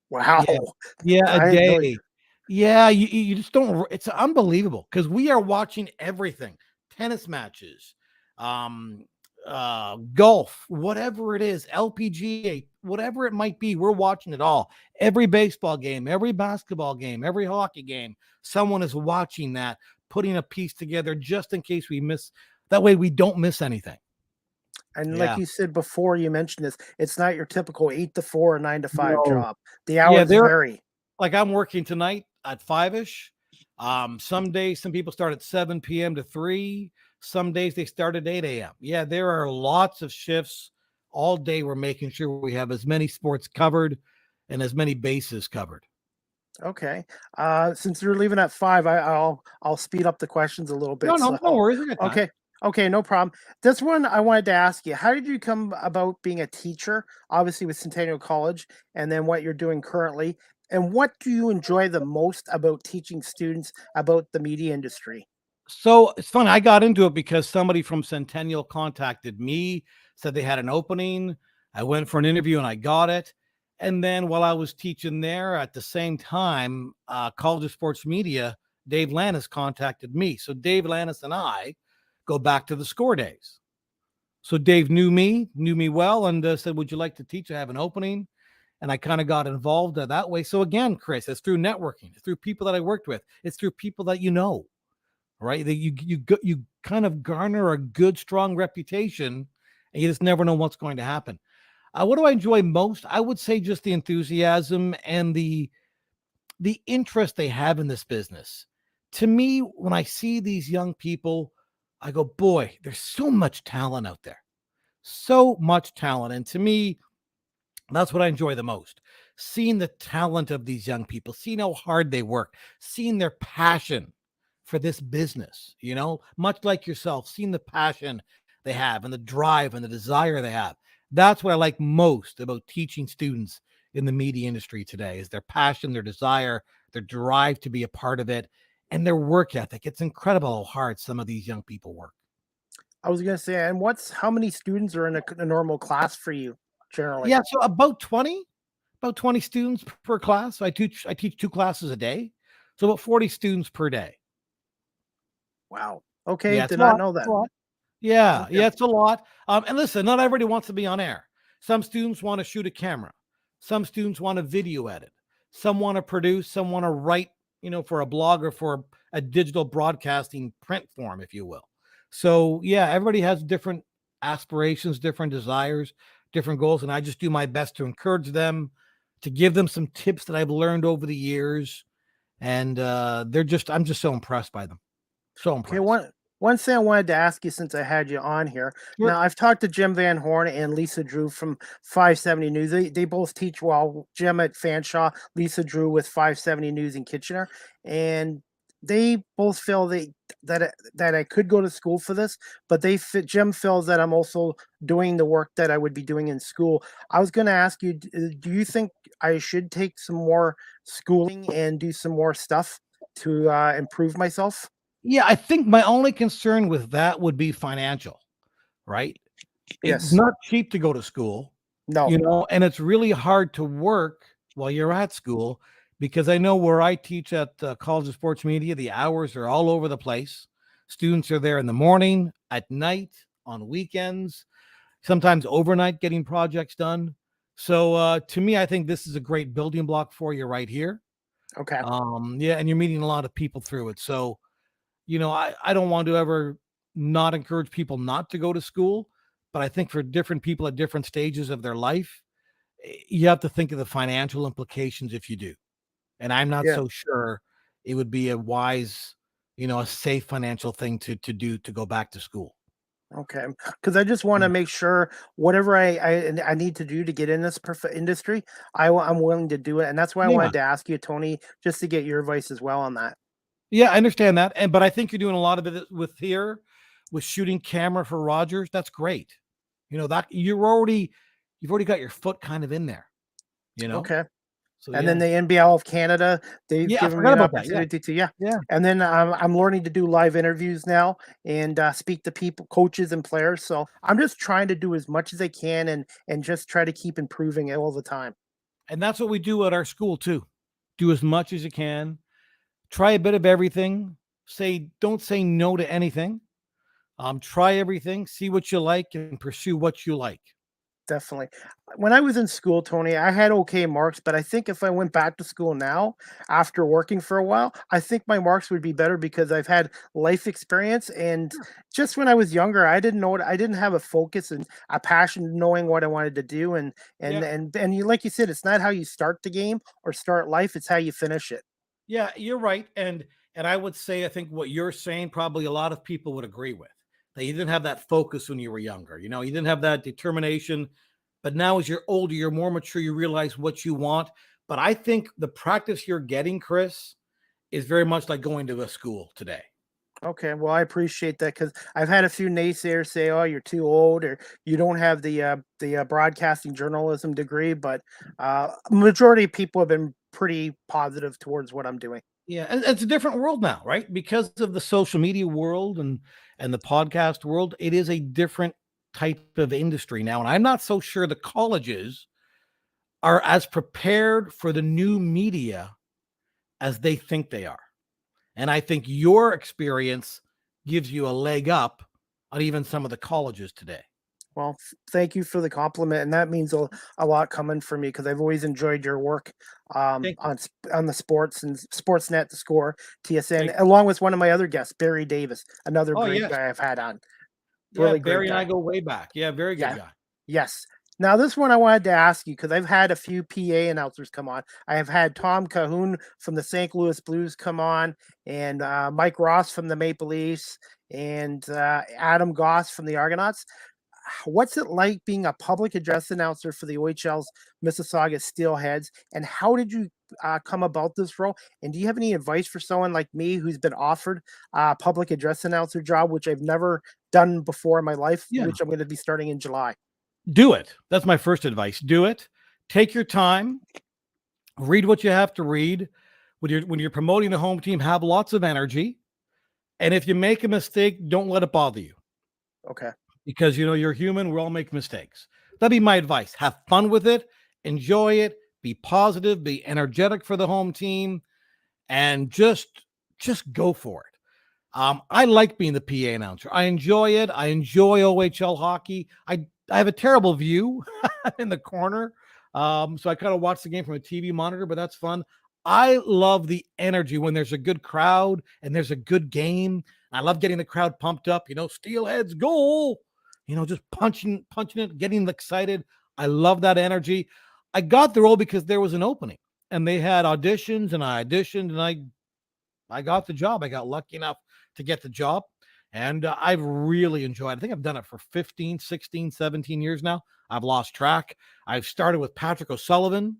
Wow. Yeah, a I know. day. Yeah, you just don't. It's unbelievable because we are watching everything: tennis matches, um, golf, whatever it is, LPGA, whatever it might be, we're watching it all. Every baseball game, every basketball game, every hockey game, someone is watching that, putting a piece together just in case we miss. That way we don't miss anything. And Yeah. like you said before, you mentioned this, it's not your typical 8 to 4 or 9 to 5 No. job. The hours vary. Like I'm working tonight at 5-ish. Some days, some people start at 7 p.m. to 3. Some days they start at 8 a.m. Yeah, there are lots of shifts all day. We're making sure we have as many sports covered and as many bases covered. Okay. Since you're leaving at 5, I'll speed up the questions a little bit. No worries. Okay. Okay, no problem. This one I wanted to ask you, how did you come about being a teacher, obviously with Centennial College, and then what you're doing currently? And what do you enjoy the most about teaching students about the media industry? So it's funny. I got into it because somebody from Centennial contacted me, said they had an opening. I went for an interview and I got it. And then while I was teaching there at the same time, College of Sports Media, Dave Lannis contacted me. So Dave Lannis and I go back to the Score days. So Dave knew me well, and said, would you like to teach? I have an opening. And I kind of got involved that way. So again, Chris, it's through networking, it's through people that I worked with, it's through people that you know, right? That you kind of garner a good, strong reputation, and you just never know what's going to happen. What do I enjoy most? I would say just the enthusiasm and the interest they have in this business. To me, when I see these young people, I go, boy, there's so much talent out there. So much talent. And to me, that's what I enjoy the most. Seeing the talent of these young people, seeing how hard they work, seeing their passion for this business, much like yourself, seeing the passion they have and the drive and the desire they have. That's what I like most about teaching students in the media industry today, is their passion, their desire, their drive to be a part of it, and their work ethic. It's incredible how hard some of these young people work. I was going to say, and how many students are in a normal class for you generally? Yeah, so about 20 students per class. So I teach 2 classes a day. So about 40 students per day. Wow. Okay. Yeah, Did not know that. Yeah, it's a lot. And listen, not everybody wants to be on air. Some students want to shoot a camera. Some students want to video edit. Some want to produce. Some want to write, for a blog or for a digital broadcasting print form, if you will. So yeah, everybody has different aspirations, different desires, different goals. And I just do my best to encourage them, to give them some tips that I've learned over the years. And I'm just so impressed by them. So impressed. Okay, one thing I wanted to ask you since I had you on here. Sure. Now, I've talked to Jim Van Horn and Lisa Drew from 570 News. They both teach, Jim at Fanshawe, Lisa Drew with 570 News in Kitchener. And they both feel that I could go to school for this, but Jim feels that I'm also doing the work that I would be doing in school. I was going to ask you, do you think I should take some more schooling and do some more stuff to improve myself? Yeah, I think my only concern with that would be financial, right? Yes. It's not cheap to go to school. No. And it's really hard to work while you're at school, because I know where I teach at College of Sports Media, the hours are all over the place. Students are there in the morning, at night, on weekends, sometimes overnight getting projects done. So to me, I think this is a great building block for you right here. Okay. Yeah, and you're meeting a lot of people through it. So I don't want to ever not encourage people not to go to school, but I think for different people at different stages of their life, you have to think of the financial implications if you do. And I'm not so sure it would be a wise, a safe financial thing to do, to go back to school. Okay. Because I just want to make sure whatever I need to do to get in this industry, I'm willing to do it. And that's why I wanted to ask you, Tony, just to get your advice as well on that. Yeah, I understand that. But I think you're doing a lot of it with shooting camera for Rogers. That's great. That you've already got your foot kind of in there, Okay. So, and then the NBL of Canada, they've given me an opportunity to. And then I'm learning to do live interviews now and speak to people, coaches and players. So I'm just trying to do as much as I can and just try to keep improving it all the time. And that's what we do at our school too. Do as much as you can. Try a bit of everything. Don't say no to anything. Try everything, see what you like, and pursue what you like. Definitely. When I was in school, Tony, I had okay marks, but I think if I went back to school now after working for a while, I think my marks would be better because I've had life experience. And just when I was younger, I didn't know I didn't have a focus and a passion knowing what I wanted to do. Yeah. And you, like you said, it's not how you start the game or start life, it's how you finish it. Yeah, you're right. And I would say I think what you're saying probably a lot of people would agree with. That you didn't have that focus when you were younger. You know, you didn't have that determination. But now as you're older, you're more mature, you realize what you want. But I think the practice you're getting, Chris, is very much like going to a school today. Okay, well, I appreciate that because I've had a few naysayers say, "Oh, you're too old," or "You don't have the broadcasting journalism degree." But majority of people have been pretty positive towards what I'm doing. Yeah, and it's a different world now, right? Because of the social media world and the podcast world, it is a different type of industry now. And I'm not so sure the colleges are as prepared for the new media as they think they are. And I think your experience gives you a leg up on even some of the colleges today. Well, thank you for the compliment, and that means a lot coming for me because I've always enjoyed your work Thank you. on the sports and Sportsnet, the Score, TSN, Thank you. along with one of my other guests, Barry Davis, another Oh, great yes. guy I've had on. Yeah, Really great Barry and I guy. go way back. Yeah, very good Yeah. guy. Yes. Now, this one I wanted to ask you because I've had a few PA announcers come on. I have had Tom Cahoon from the St. Louis Blues come on, and Mike Ross from the Maple Leafs, and Adam Goss from the Argonauts. What's it like being a public address announcer for the OHL's Mississauga Steelheads, and how did you come about this role? And do you have any advice for someone like me who's been offered a public address announcer job, which I've never done before in my life, Yeah. which I'm going to be starting in July? Do it. That's my first advice. Do it. Take your time. Read what you have to read. When you're promoting the home team, have lots of energy. And if you make a mistake, don't let it bother you. Okay. Because you're human, we all make mistakes. That'd be my advice. Have fun with it, enjoy it, be positive, be energetic for the home team, and just go for it. I like being the PA announcer. I enjoy it. I enjoy OHL hockey. I have a terrible view in the corner. So I kind of watch the game from a TV monitor, but that's fun. I love the energy when there's a good crowd and there's a good game. I love getting the crowd pumped up, Steelheads goal, just punching it, getting excited. I love that energy. I got the role because there was an opening and they had auditions and I auditioned and I got the job. I got lucky enough to get the job. And I've really enjoyed it. I think I've done it for 15, 16, 17 years now. I've lost track. I've started with Patrick O'Sullivan.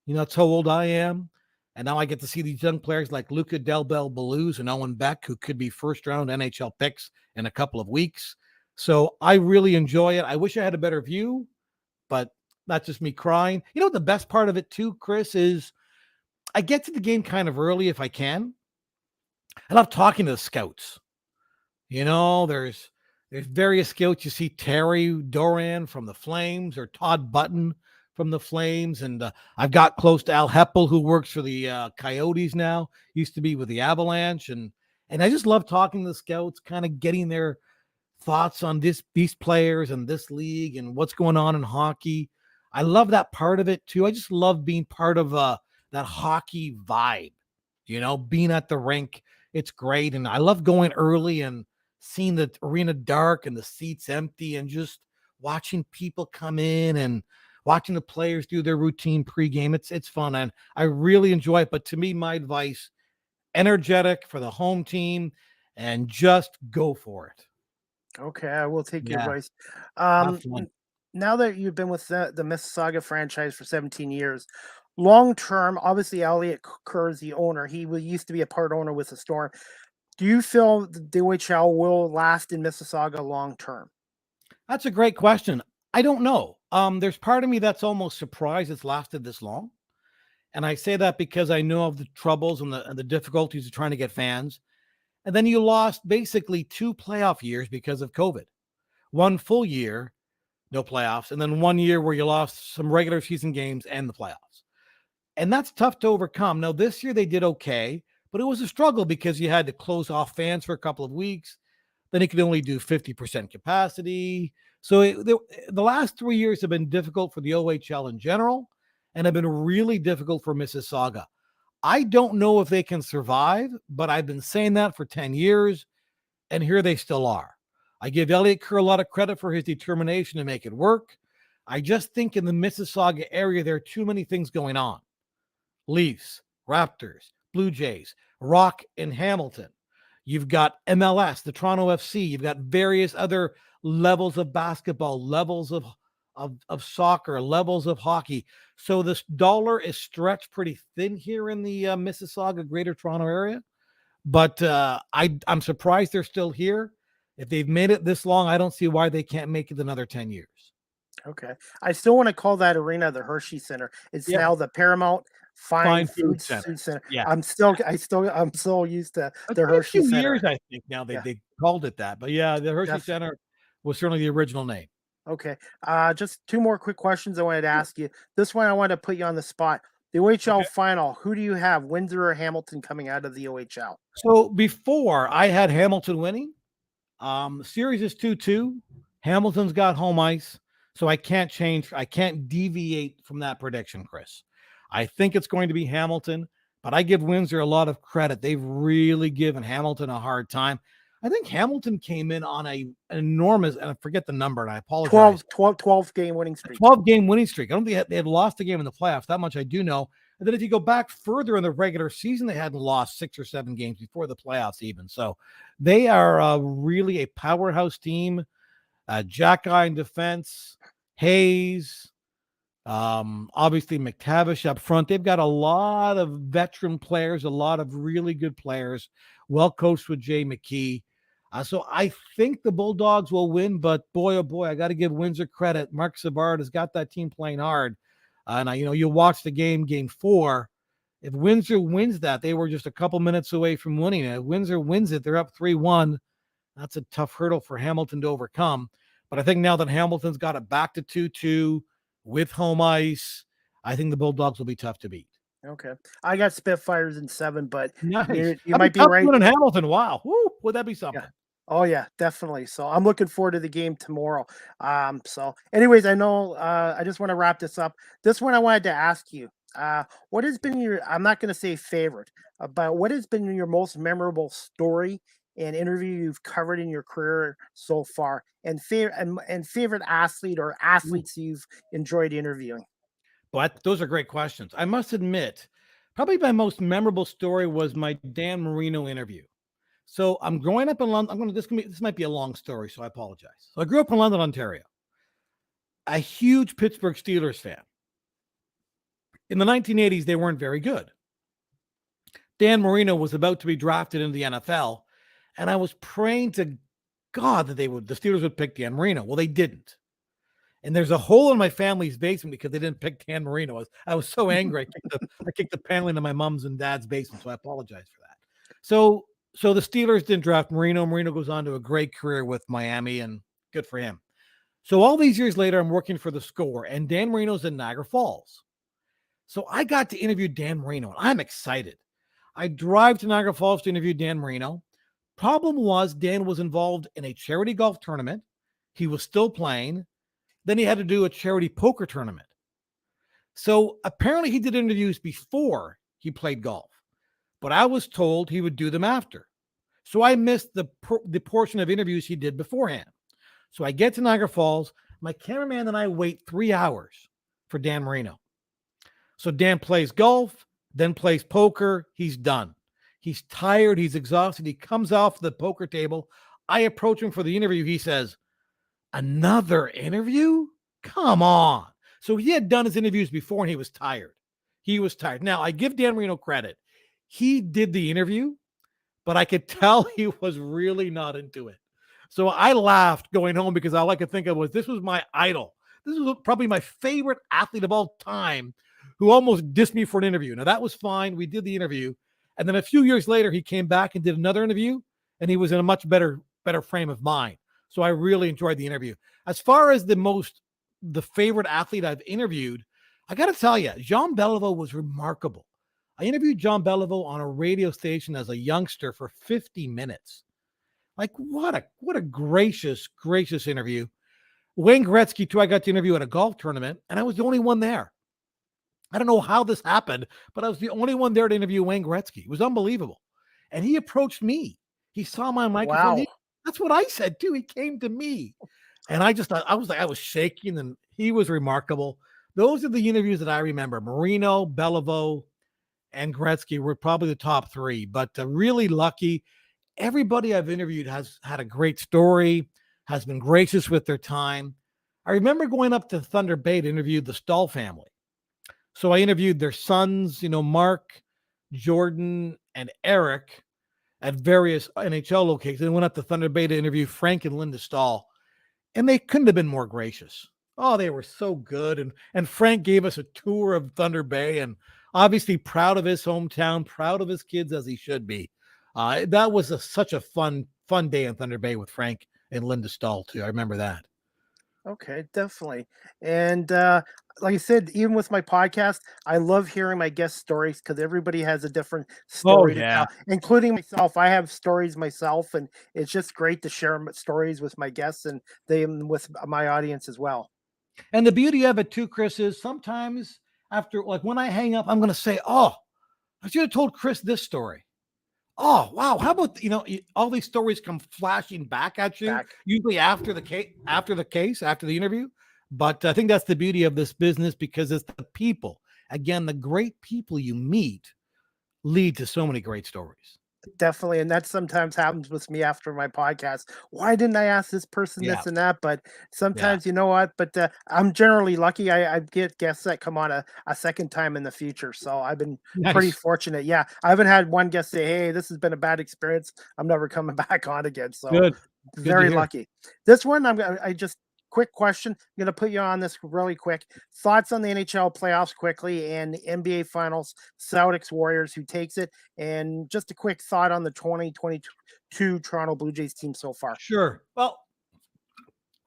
That's how old I am. And now I get to see these young players like Luca Del Bel-Belouz and Owen Beck, who could be first-round NHL picks in a couple of weeks. So I really enjoy it. I wish I had a better view, but that's just me crying. The best part of it too, Chris, is I get to the game kind of early if I can. I love talking to the scouts. There's various scouts. You see Terry Doran from the Flames or Todd Button from the Flames. And I've got close to Al Heppel, who works for the Coyotes now, used to be with the Avalanche. And I just love talking to the scouts, kind of getting their thoughts on these players and this league and what's going on in hockey. I love that part of it too. I just love being part of that hockey vibe, being at the rink. It's great. And I love going early and seeing the arena dark and the seats empty and just watching people come in and watching the players do their routine pregame. It's fun. And I really enjoy it. But to me, my advice, energetic for the home team and just go for it. Okay, I will take your Yeah. advice. Have fun. Now that you've been with the Mississauga franchise for 17 years, long term, obviously Elliot Kerr is the owner. Used to be a part owner with the Storm. Do you feel the OHL will last in Mississauga long term? That's a great question. I don't know. There's part of me that's almost surprised it's lasted this long. And I say that because I know of the troubles and the difficulties of trying to get fans. And then you lost basically 2 playoff years because of COVID. 1 full year, no playoffs, and then 1 year where you lost some regular season games and the playoffs. And that's tough to overcome. Now, this year they did okay, but it was a struggle because you had to close off fans for a couple of weeks. Then he could only do 50% capacity. So the last 3 years have been difficult for the OHL in general and have been really difficult for Mississauga. I don't know if they can survive, but I've been saying that for 10 years, and here they still are. I give Elliot Kerr a lot of credit for his determination to make it work. I just think in the Mississauga area, there are too many things going on. Leafs, Raptors, Blue Jays, Rock and Hamilton. You've got MLS, the Toronto FC. You've got various other levels of basketball, levels of soccer, levels of hockey. So this dollar is stretched pretty thin here in the Mississauga, Greater Toronto area. But I'm surprised they're still here. If they've made it this long, I don't see why they can't make it another 10 years. Okay. I still want to call that arena the Hershey Center. It's now the Paramount Fine Food Center. Yeah. I'm so used to the Hershey Center. Years, I think now they called it that. But yeah, the Hershey Center was certainly the original name. Okay. Just two more quick questions I wanted to ask you. This one I want to put you on the spot. The OHL final, who do you have, Windsor or Hamilton, coming out of the OHL? So before I had Hamilton winning. The series is 2-2. Hamilton's got home ice. So I can't deviate from that prediction, Chris. I think it's going to be Hamilton, but I give Windsor a lot of credit. They've really given Hamilton a hard time. I think Hamilton came in on an enormous, and I forget the number, and I apologize. 12 game winning streak. 12 game winning streak. I don't think they had lost a game in the playoffs. That much I do know. And then if you go back further in the regular season, they hadn't lost 6 or 7 games before the playoffs even. So they are really a powerhouse team. Jack Guy in defense, Hayes, obviously McTavish up front. They've got a lot of veteran players, a lot of really good players, well coached with Jay McKee. So I think the Bulldogs will win, but boy, oh boy, I got to give Windsor credit. Mark Savard has got that team playing hard. And you watch the game 4. If Windsor wins that, they were just a couple minutes away from winning it. If Windsor wins it, they're up 3-1. That's a tough hurdle for Hamilton to overcome. But I think now that Hamilton's got it back to 2-2 with home ice, I think the Bulldogs will be tough to beat. Okay. I got Spitfires in 7, but nice. you might be right. In Hamilton, wow. Woo, would that be something? Yeah. Oh, yeah, definitely. So I'm looking forward to the game tomorrow. So anyways, I know I just want to wrap this up. This one I wanted to ask you. What has been your, I'm not going to say favorite, but what has been your most memorable story and interview you've covered in your career so far, and favorite athlete or athletes you've enjoyed interviewing? But those are great questions. I must admit, probably my most memorable story was my Dan Marino interview. So I'm growing up in London. This might be a long story, so I apologize. So I grew up in London, Ontario. A huge Pittsburgh Steelers fan. In the 1980s, they weren't very good. Dan Marino was about to be drafted into the NFL, and I was praying to God that the Steelers would pick Dan Marino. Well, they didn't. And there's a hole in my family's basement because they didn't pick Dan Marino. I was so angry. I kicked the panel into my mom's and dad's basement, so I apologize for that. So the Steelers didn't draft Marino. Marino goes on to a great career with Miami, and good for him. So all these years later, I'm working for The Score, and Dan Marino's in Niagara Falls. So I got to interview Dan Marino, and I'm excited. I drive to Niagara Falls to interview Dan Marino. Problem was, Dan was involved in a charity golf tournament. He was still playing. Then he had to do a charity poker tournament. So apparently he did interviews before he played golf, but I was told he would do them after. So I missed the portion of interviews he did beforehand. So I get to Niagara Falls. My cameraman and I wait 3 hours for Dan Marino. So Dan plays golf, then plays poker. He's done. He's tired. He's exhausted. He comes off the poker table. I approach him for the interview. He says, "Another interview? Come on." So he had done his interviews before and he was tired. Now, I give Dan Marino credit. He did the interview, but I could tell he was really not into it. So I laughed going home because all I could think of was, this was my idol. This was probably my favorite athlete of all time who almost dissed me for an interview. Now, that was fine. We did the interview. And then a few years later, he came back and did another interview, and he was in a much better frame of mind. So I really enjoyed the interview. As far as the favorite athlete I've interviewed, I got to tell you, Jean Beliveau was remarkable. I interviewed Jean Beliveau on a radio station as a youngster for 50 minutes. Like, what a gracious interview. Wayne Gretzky, too, I got to interview at a golf tournament, and I was the only one there. I don't know how this happened, but I was the only one there to interview Wayne Gretzky. It was unbelievable. And he approached me. He saw my microphone. Wow. That's what I said, too. He came to me. And I was shaking, and he was remarkable. Those are the interviews that I remember. Marino, Beliveau, and Gretzky were probably the top three, but really lucky. Everybody I've interviewed has had a great story, has been gracious with their time. I remember going up to Thunder Bay to interview the Stahl family. So I interviewed their sons, Mark, Jordan, and Eric at various NHL locations. And went up to Thunder Bay to interview Frank and Linda Stahl. And they couldn't have been more gracious. Oh, they were so good. And Frank gave us a tour of Thunder Bay, and obviously proud of his hometown, proud of his kids as he should be. That was such a fun day in Thunder Bay with Frank and Linda Stahl, too. I remember that. Okay, definitely. And like I said, even with my podcast, I love hearing my guest stories because everybody has a different story to tell, including myself. I have stories myself, and it's just great to share stories with my guests and them with my audience as well. And the beauty of it, too, Chris, is sometimes after, like when I hang up, I'm going to say, oh, I should have told Chris this story. Oh, wow. How about, all these stories come flashing back at you, usually after the interview. But I think that's the beauty of this business, because it's the people. Again, the great people you meet lead to so many great stories. Definitely. And that sometimes happens with me after my podcast. Why didn't I ask this person this and that? But sometimes, you know what? But I'm generally lucky. I get guests that come on a second time in the future. So I've been pretty fortunate. Yeah. I haven't had one guest say, hey, this has been a bad experience. I'm never coming back on again. So very lucky. This one, quick question. I'm going to put you on this really quick. Thoughts on the NHL playoffs quickly and the NBA Finals, Celtics Warriors, who takes it, and just a quick thought on the 2022 Toronto Blue Jays team so far. Sure. Well,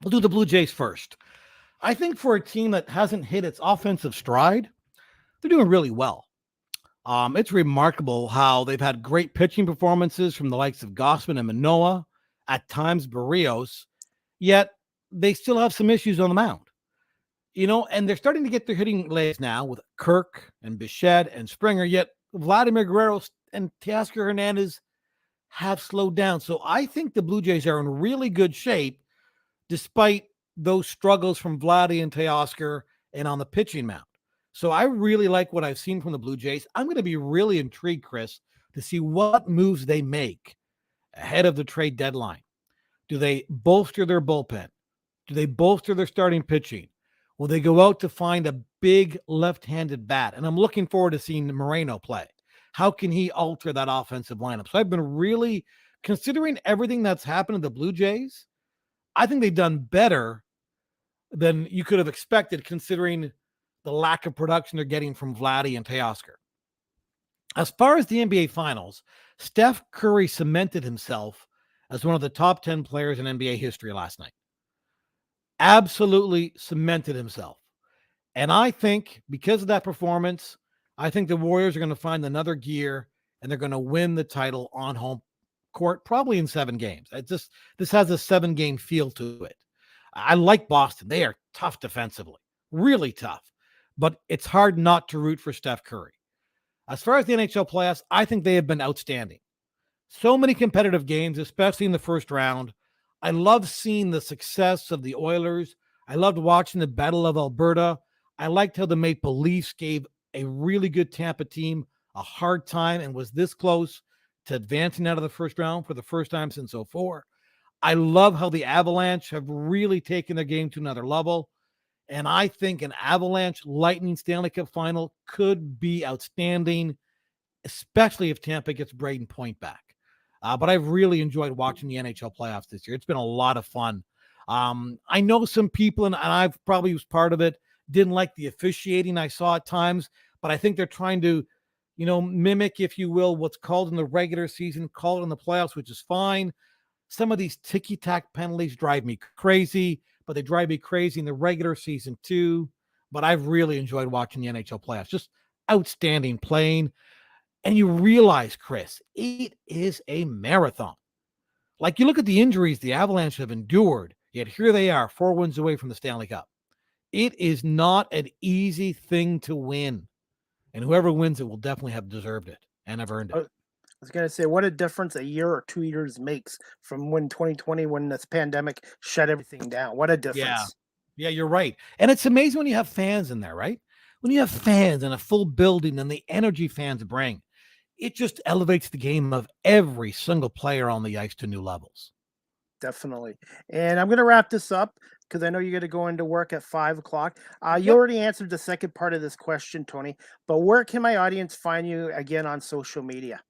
we'll do the Blue Jays first. I think for a team that hasn't hit its offensive stride, they're doing really well. It's remarkable how they've had great pitching performances from the likes of Gausman and Manoah, at times Barrios, yet they still have some issues on the mound, and they're starting to get their hitting legs now with Kirk and Bichette and Springer, yet Vladimir Guerrero and Teoscar Hernandez have slowed down. So I think the Blue Jays are in really good shape, despite those struggles from Vladdy and Teoscar and on the pitching mound. So I really like what I've seen from the Blue Jays. I'm going to be really intrigued, Chris, to see what moves they make ahead of the trade deadline. Do they bolster their bullpen? Do they bolster their starting pitching? Will they go out to find a big left-handed bat? And I'm looking forward to seeing Moreno play. How can he alter that offensive lineup? So I've been really considering everything that's happened to the Blue Jays. I think they've done better than you could have expected, considering the lack of production they're getting from Vladdy and Teoscar. As far as the NBA Finals, Steph Curry cemented himself as one of the top 10 players in NBA history last night. Absolutely cemented himself. And I think because of that performance, I think the Warriors are going to find another gear, and they're going to win the title on home court, probably in 7 games. This has a 7-game feel to it. I like Boston. They are tough defensively, really tough, but it's hard not to root for Steph Curry. As far as the NHL playoffs, I think they have been outstanding. So many competitive games, especially in the first round. I love seeing the success of the Oilers. I loved watching the Battle of Alberta. I liked how the Maple Leafs gave a really good Tampa team a hard time and was this close to advancing out of the first round for the first time since 2004. I love how the Avalanche have really taken their game to another level. And I think an Avalanche Lightning Stanley Cup final could be outstanding, especially if Tampa gets Braden Point back. But I've really enjoyed watching the NHL playoffs this year. It's been a lot of fun. I know some people, and I've probably was part of it, didn't like the officiating I saw at times, but I think they're trying to, mimic, if you will, what's called in the regular season, call it in the playoffs, which is fine. Some of these ticky-tack penalties drive me crazy, but they drive me crazy in the regular season too. But I've really enjoyed watching the NHL playoffs. Just outstanding playing. And you realize, Chris, it is a marathon. Like, you look at the injuries the Avalanche have endured, yet here they are, 4 wins away from the Stanley Cup. It is not an easy thing to win, and whoever wins it will definitely have deserved it and have earned I it. was going to say, what a difference a year or 2 years makes from when 2020, when this pandemic shut everything down. What a Yeah. difference. Yeah, you're right. And it's amazing when you have fans in there, right? When you have fans in a full building and the energy fans bring, it just elevates the game of every single player on the ice to new levels. Definitely. And I'm going to wrap this up because I know you got to go into work at 5 o'clock. You Yep. already answered the second part of this question, Tony, but where can my audience find you again on social media?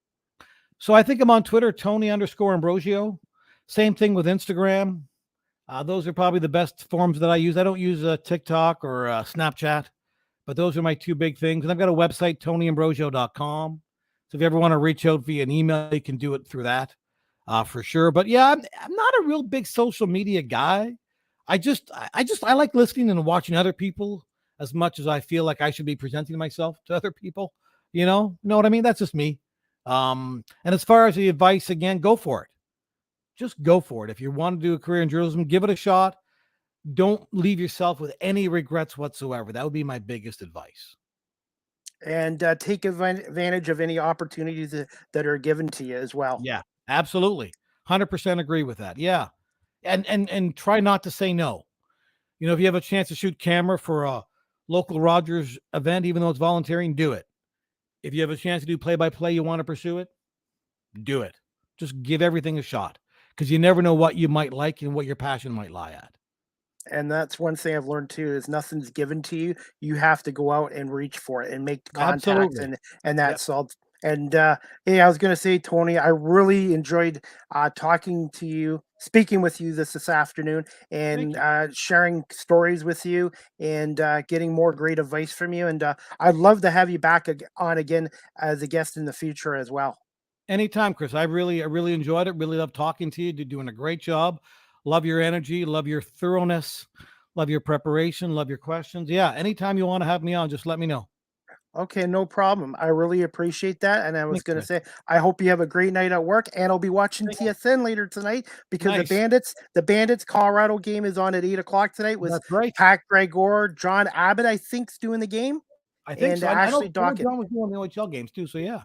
So I think I'm on Twitter, Tony_Ambrogio. Same thing with Instagram. Those are probably the best forms that I use. I don't use TikTok or Snapchat, but those are my two big things. And I've got a website, TonyAmbrogio.com. So if you ever want to reach out via an email, you can do it through that for sure. But yeah, I'm not a real big social media guy. I like listening and watching other people as much as I feel like I should be presenting myself to other people. Know what I mean? That's just me. And as far as the advice, again, go for it. Just go for it. If you want to do a career in journalism, give it a shot. Don't leave yourself with any regrets whatsoever. That would be my biggest advice. And take advantage of any opportunities that are given to you as well. Yeah, absolutely. 100% agree with that. Yeah. And try not to say no. If you have a chance to shoot camera for a local Rogers event, even though it's volunteering, do it. If you have a chance to do play-by-play, you want to pursue it, do it. Just give everything a shot because you never know what you might like and what your passion might lie at. And that's one thing I've learned too is nothing's given to you. You have to go out and reach for it and make contacts Absolutely. and Yep. that's all. And hey, I was gonna say, Tony, I really enjoyed talking to you, speaking with you this afternoon, Thank and you. sharing stories with you, and getting more great advice from you. And I'd love to have you back on again as a guest in the future as well. Anytime, Chris. I really enjoyed it. Really love talking to you. You're doing a great job. Love your energy. Love your thoroughness. Love your preparation. Love your questions. Yeah. Anytime you want to have me on, just let me know. Okay, no problem. I really appreciate that. And I was Thanks, going to Chris. say, I hope you have a great night at work. And I'll be watching Thank you. TSN later tonight because Nice. the Bandits Colorado game is on at 8 o'clock tonight with That's right. Pat Gregor, John Abbott, I think's doing the game, I think and so. I Ashley know Dockett. John was doing the OHL games too. So yeah.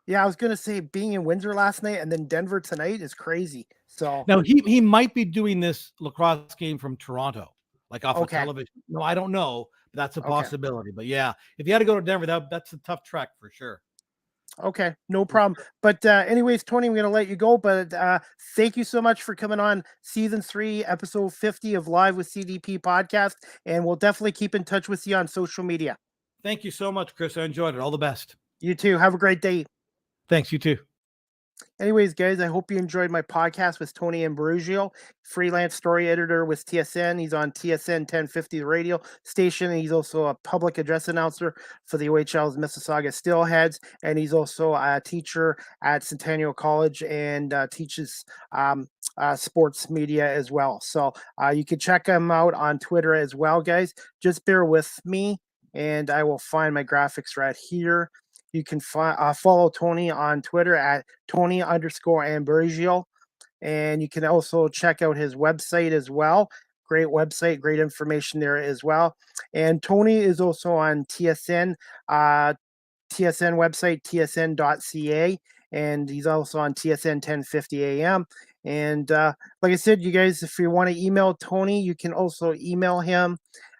Yeah, I was going to say being in Windsor last night and then Denver tonight is crazy. So, Now he might be doing this lacrosse game from Toronto, like off of okay. television. No, I don't know. But that's a Okay. possibility. But yeah, if you had to go to Denver, that's a tough trek for sure. Okay, no problem. But anyways, Tony, I'm going to let you go. But thank you so much for coming on season 3, episode 50 of Live with CDP podcast. And we'll definitely keep in touch with you on social media. Thank you so much, Chris. I enjoyed it. All the best. You too. Have a great day. Thanks. You too. Anyways, guys, I hope you enjoyed my podcast with Tony Ambrogio, freelance story editor with TSN. He's on TSN 1050 the radio station, and he's also a public address announcer for the OHL's Mississauga Steelheads, and he's also a teacher at Centennial College and teaches sports media as well. So you can check him out on Twitter as well, guys. Just bear with me, and I will find my graphics right here. You can follow Tony on Twitter at Tony_Ambrogio. And you can also check out his website as well. Great website, great information there as well. And Tony is also on TSN website, tsn.ca. And he's also on TSN 1050 AM. And like I said, you guys, if you want to email Tony, you can also email him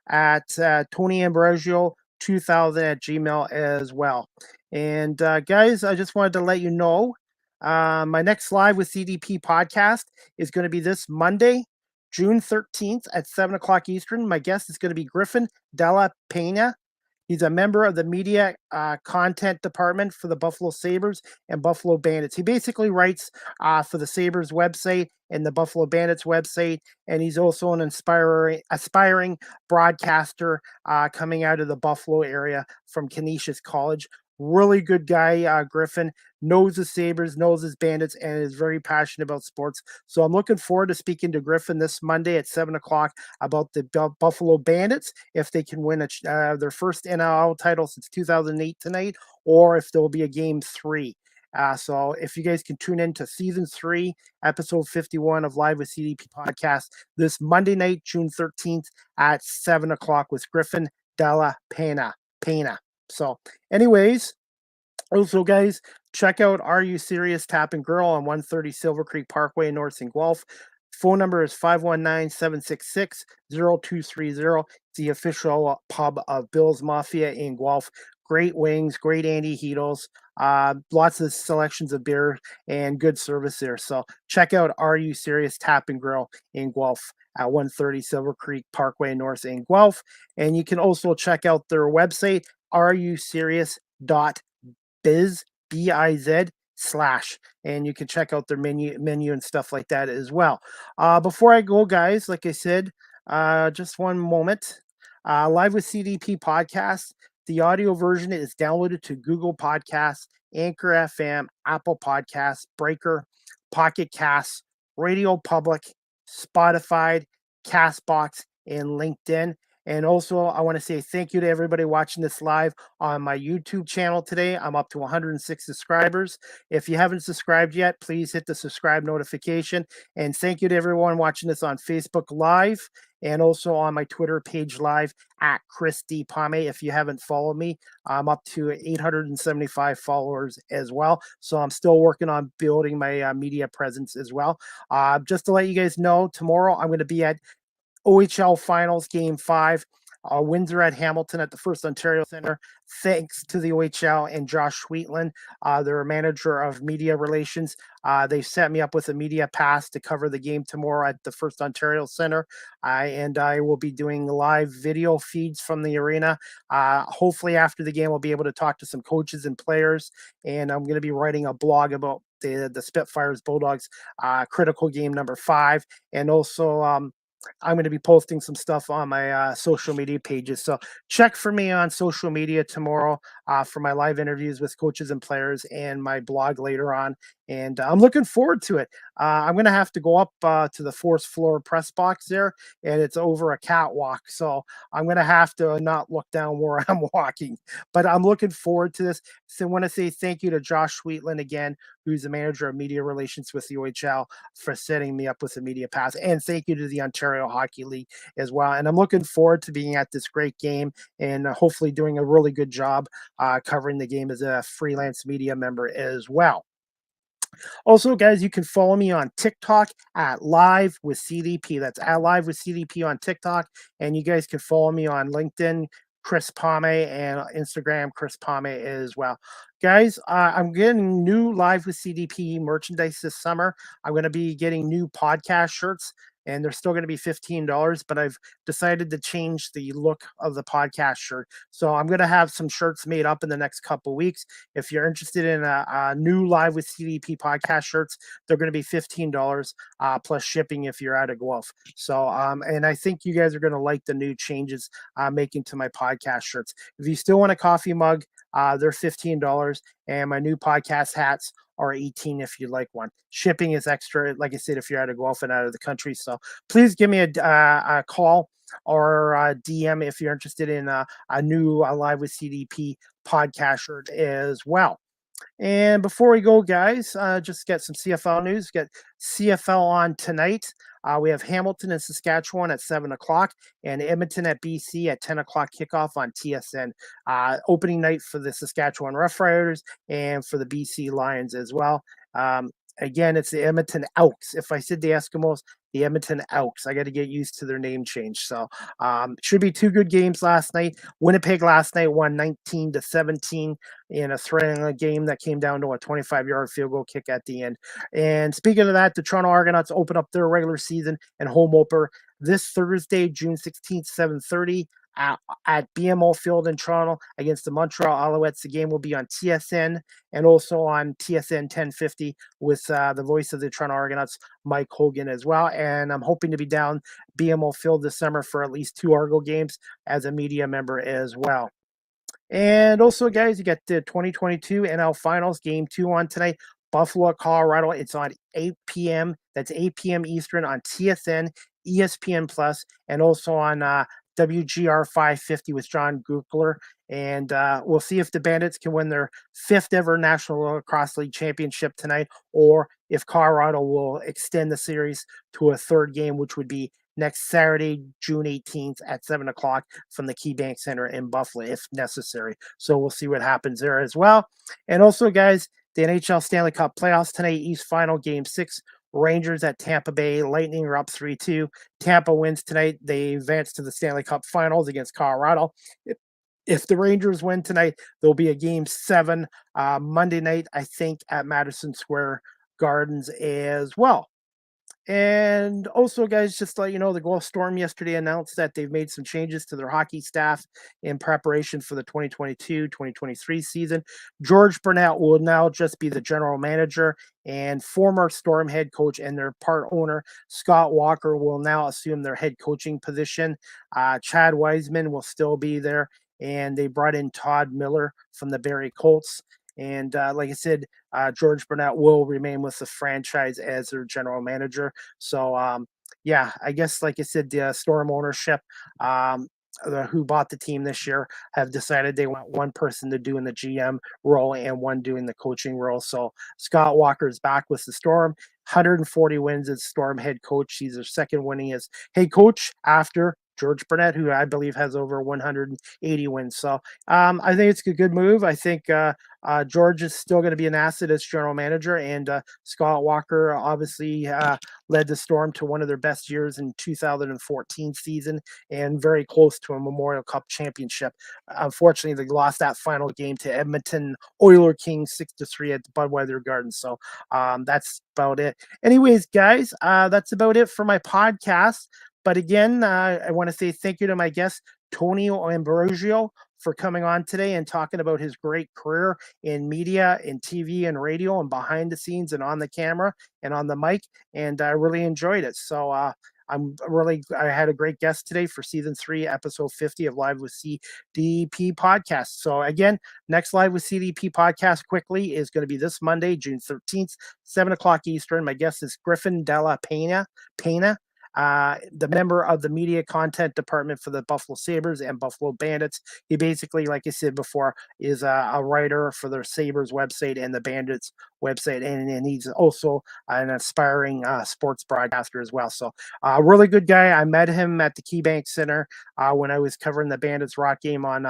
at TonyAmbrogio2000@gmail as well. And guys, I just wanted to let you know my next live with CDP podcast is going to be this Monday, June 13th at 7 o'clock Eastern. My guest is going to be Griffin Della Pena. He's a member of the media content department for the Buffalo Sabres and Buffalo Bandits. He basically writes for the Sabres website and the Buffalo Bandits website, and he's also an aspiring broadcaster coming out of the Buffalo area from Canisius College. Really good guy, Griffin, knows the Sabres, knows his Bandits, and is very passionate about sports. So I'm looking forward to speaking to Griffin this Monday at 7 o'clock about the Buffalo Bandits, if they can win their first NLL title since 2008 tonight, or if there will be a game 3. So if you guys can tune in to season 3, episode 51 of Live with CDP podcast this Monday night, June 13th at 7 o'clock with Griffin Della Pena. So anyways, also, guys, check out Are You Serious Tap and Grill on 130 Silver Creek Parkway in North St. Guelph. Phone number is 519-766-0230. It's the official pub of Bill's Mafia in Guelph. Great wings, great antiheatals, lots of selections of beer, and good service there. So check out Are You Serious Tap and Grill in Guelph at 130 Silver Creek Parkway North St. Guelph. And you can also check out their website, areyouserious.biz, biz / and you can check out their menu and stuff like that as well. Before I go, guys, like I said, just one moment. Live with CDP podcast, the audio version is downloaded to Google Podcasts, Anchor FM, Apple Podcasts, Breaker, Pocket Casts, Radio Public, Spotify, Castbox, and LinkedIn. And also, I want to say thank you to everybody watching this live on my YouTube channel today. I'm up to 106 subscribers. If you haven't subscribed yet, please hit the subscribe notification. And thank you to everyone watching this on Facebook Live and also on my Twitter page live at Chris D. Pame. If you haven't followed me, I'm up to 875 followers as well. So I'm still working on building my media presence as well. Just to let you guys know, tomorrow I'm going to be at OHL Finals Game 5, Windsor at Hamilton at the First Ontario Centre. Thanks to the OHL and Josh Sweetland, their manager of media relations. They set me up with a media pass to cover the game tomorrow at the First Ontario Centre. And I will be doing live video feeds from the arena. Hopefully after the game, we'll be able to talk to some coaches and players. And I'm going to be writing a blog about the Spitfires Bulldogs critical game number 5. And also, I'm going to be posting some stuff on my social media pages. So check for me on social media tomorrow for my live interviews with coaches and players and my blog later on. And I'm looking forward to it. I'm going to have to go up to the 4th floor press box there, and it's over a catwalk. So I'm going to have to not look down where I'm walking. But I'm looking forward to this. So I want to say thank you to Josh Sweetland again, who's the manager of media relations with the OHL, for setting me up with the media pass. And thank you to the Ontario Hockey League as well. And I'm looking forward to being at this great game and hopefully doing a really good job covering the game as a freelance media member as well. Also, guys, you can follow me on TikTok at Live with CDP. That's at Live with CDP on TikTok. And you guys can follow me on LinkedIn, Chris Pame, and Instagram, Chris Pame as well. Guys, I'm getting new Live with CDP merchandise this summer. I'm going to be getting new podcast shirts, and they're still going to be $15, but I've decided to change the look of the podcast shirt. So I'm going to have some shirts made up in the next couple weeks. If you're interested in a new Live with CDP podcast shirts, they're going to be $15 plus shipping if you're out of Guelph. So, and I think you guys are going to like the new changes I'm making to my podcast shirts. If you still want a coffee mug, they're $15, and my new podcast hats are $18 if you'd like one. Shipping is extra, like I said, if you're out of Guelph and out of the country. So please give me a call or a DM if you're interested in a new Live with CDP podcast shirt as well. And before we go, guys, just get some CFL news. Get CFL on tonight. We have Hamilton and Saskatchewan at 7 o'clock and Edmonton at BC at 10 o'clock kickoff on TSN. Opening night for the Saskatchewan Roughriders and for the BC Lions as well. Again, it's the Edmonton Elks. If I said the Eskimos, the Edmonton Elks. I got to get used to their name change. So should be 2 good games last night. Winnipeg last night won 19-17 in a thrilling game that came down to a 25-yard field goal kick at the end. And speaking of that, the Toronto Argonauts open up their regular season and home opener this Thursday, June 16th, 7:30 at BMO Field in Toronto against the Montreal Alouettes. The game will be on TSN and also on TSN 1050 with the voice of the Toronto Argonauts, Mike Hogan, as well. And I'm hoping to be down BMO Field this summer for at least 2 Argo games as a media member as well. And also, guys, you got the 2022 NL Finals Game 2 on tonight. Buffalo, Colorado. It's on 8 p.m. That's 8 p.m. Eastern on TSN, ESPN Plus, and also on WGR 550 with John Gukler. And we'll see if the Bandits can win their 5th ever National Lacrosse League championship tonight, or if Colorado will extend the series to a 3rd game, which would be next Saturday, June 18th at 7 o'clock from the KeyBank Center in Buffalo, if necessary. So we'll see what happens there as well. And also, guys, the NHL Stanley Cup playoffs tonight, East Final Game 6. Rangers at Tampa Bay. Lightning are up 3-2. Tampa wins tonight. They advance to the Stanley Cup Finals against Colorado. If the Rangers win tonight, there'll be a Game 7 Monday night, I think, at Madison Square Gardens as well. And also, guys, just to let you know, the Gulf Storm yesterday announced that they've made some changes to their hockey staff in preparation for the 2022-2023 season. George Burnett will now just be the general manager, and former Storm head coach and their part owner, Scott Walker, will now assume their head coaching position. Chad Wiseman will still be there, and they brought in Todd Miller from the Barrie Colts. And like I said, George Burnett will remain with the franchise as their general manager. So, yeah, I guess, like I said, the Storm ownership, who bought the team this year, have decided they want one person to do in the GM role and one doing the coaching role. So Scott Walker is back with the Storm. 140 wins as Storm head coach. He's their 2nd winningest head coach after George Burnett, who I believe has over 180 wins. So I think it's a good move. I think George is still going to be an asset as general manager, and Scott Walker obviously led the Storm to one of their best years in 2014 season, and very close to a Memorial Cup championship. Unfortunately, they lost that final game to Edmonton Oiler Kings 6-3 at the Budweiser Gardens. So that's about it. Anyways, guys, that's about it for my podcast. But again, I want to say thank you to my guest, Tony Ambrogio, for coming on today and talking about his great career in media, in TV and radio, and behind the scenes and on the camera and on the mic. And I really enjoyed it. So I had a great guest today for season 3, episode 50 of Live with CDP podcast. So again, next Live with CDP podcast quickly is going to be this Monday, June 13th, 7 o'clock Eastern. My guest is Griffin Della Pena, the member of the media content department for the Buffalo Sabres and Buffalo Bandits. He basically, like I said before, is a writer for the Sabres website and the Bandits website, and he's also an aspiring sports broadcaster as well. So really good guy. I met him at the KeyBank Center when I was covering the Bandits Rock game on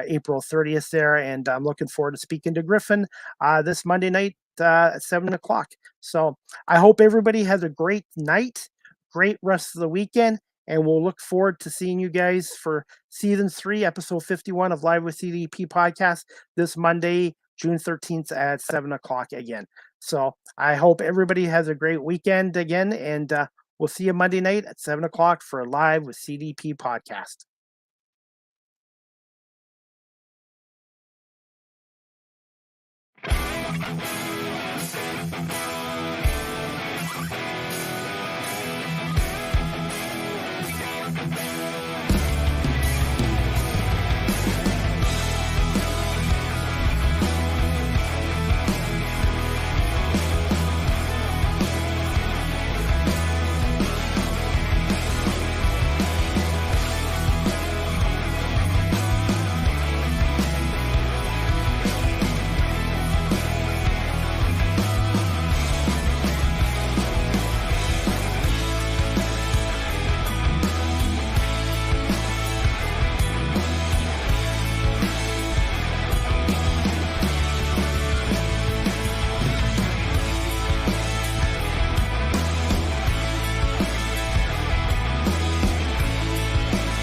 April 30th there, and I'm looking forward to speaking to Griffin this Monday night at 7 o'clock. So I hope everybody has a great night, great rest of the weekend, and we'll look forward to seeing you guys for season 3, episode 51 of Live with CDP podcast this Monday, June 13th at 7 o'clock again. So I hope everybody has a great weekend again, and we'll see you Monday night at 7 o'clock for Live with CDP podcast.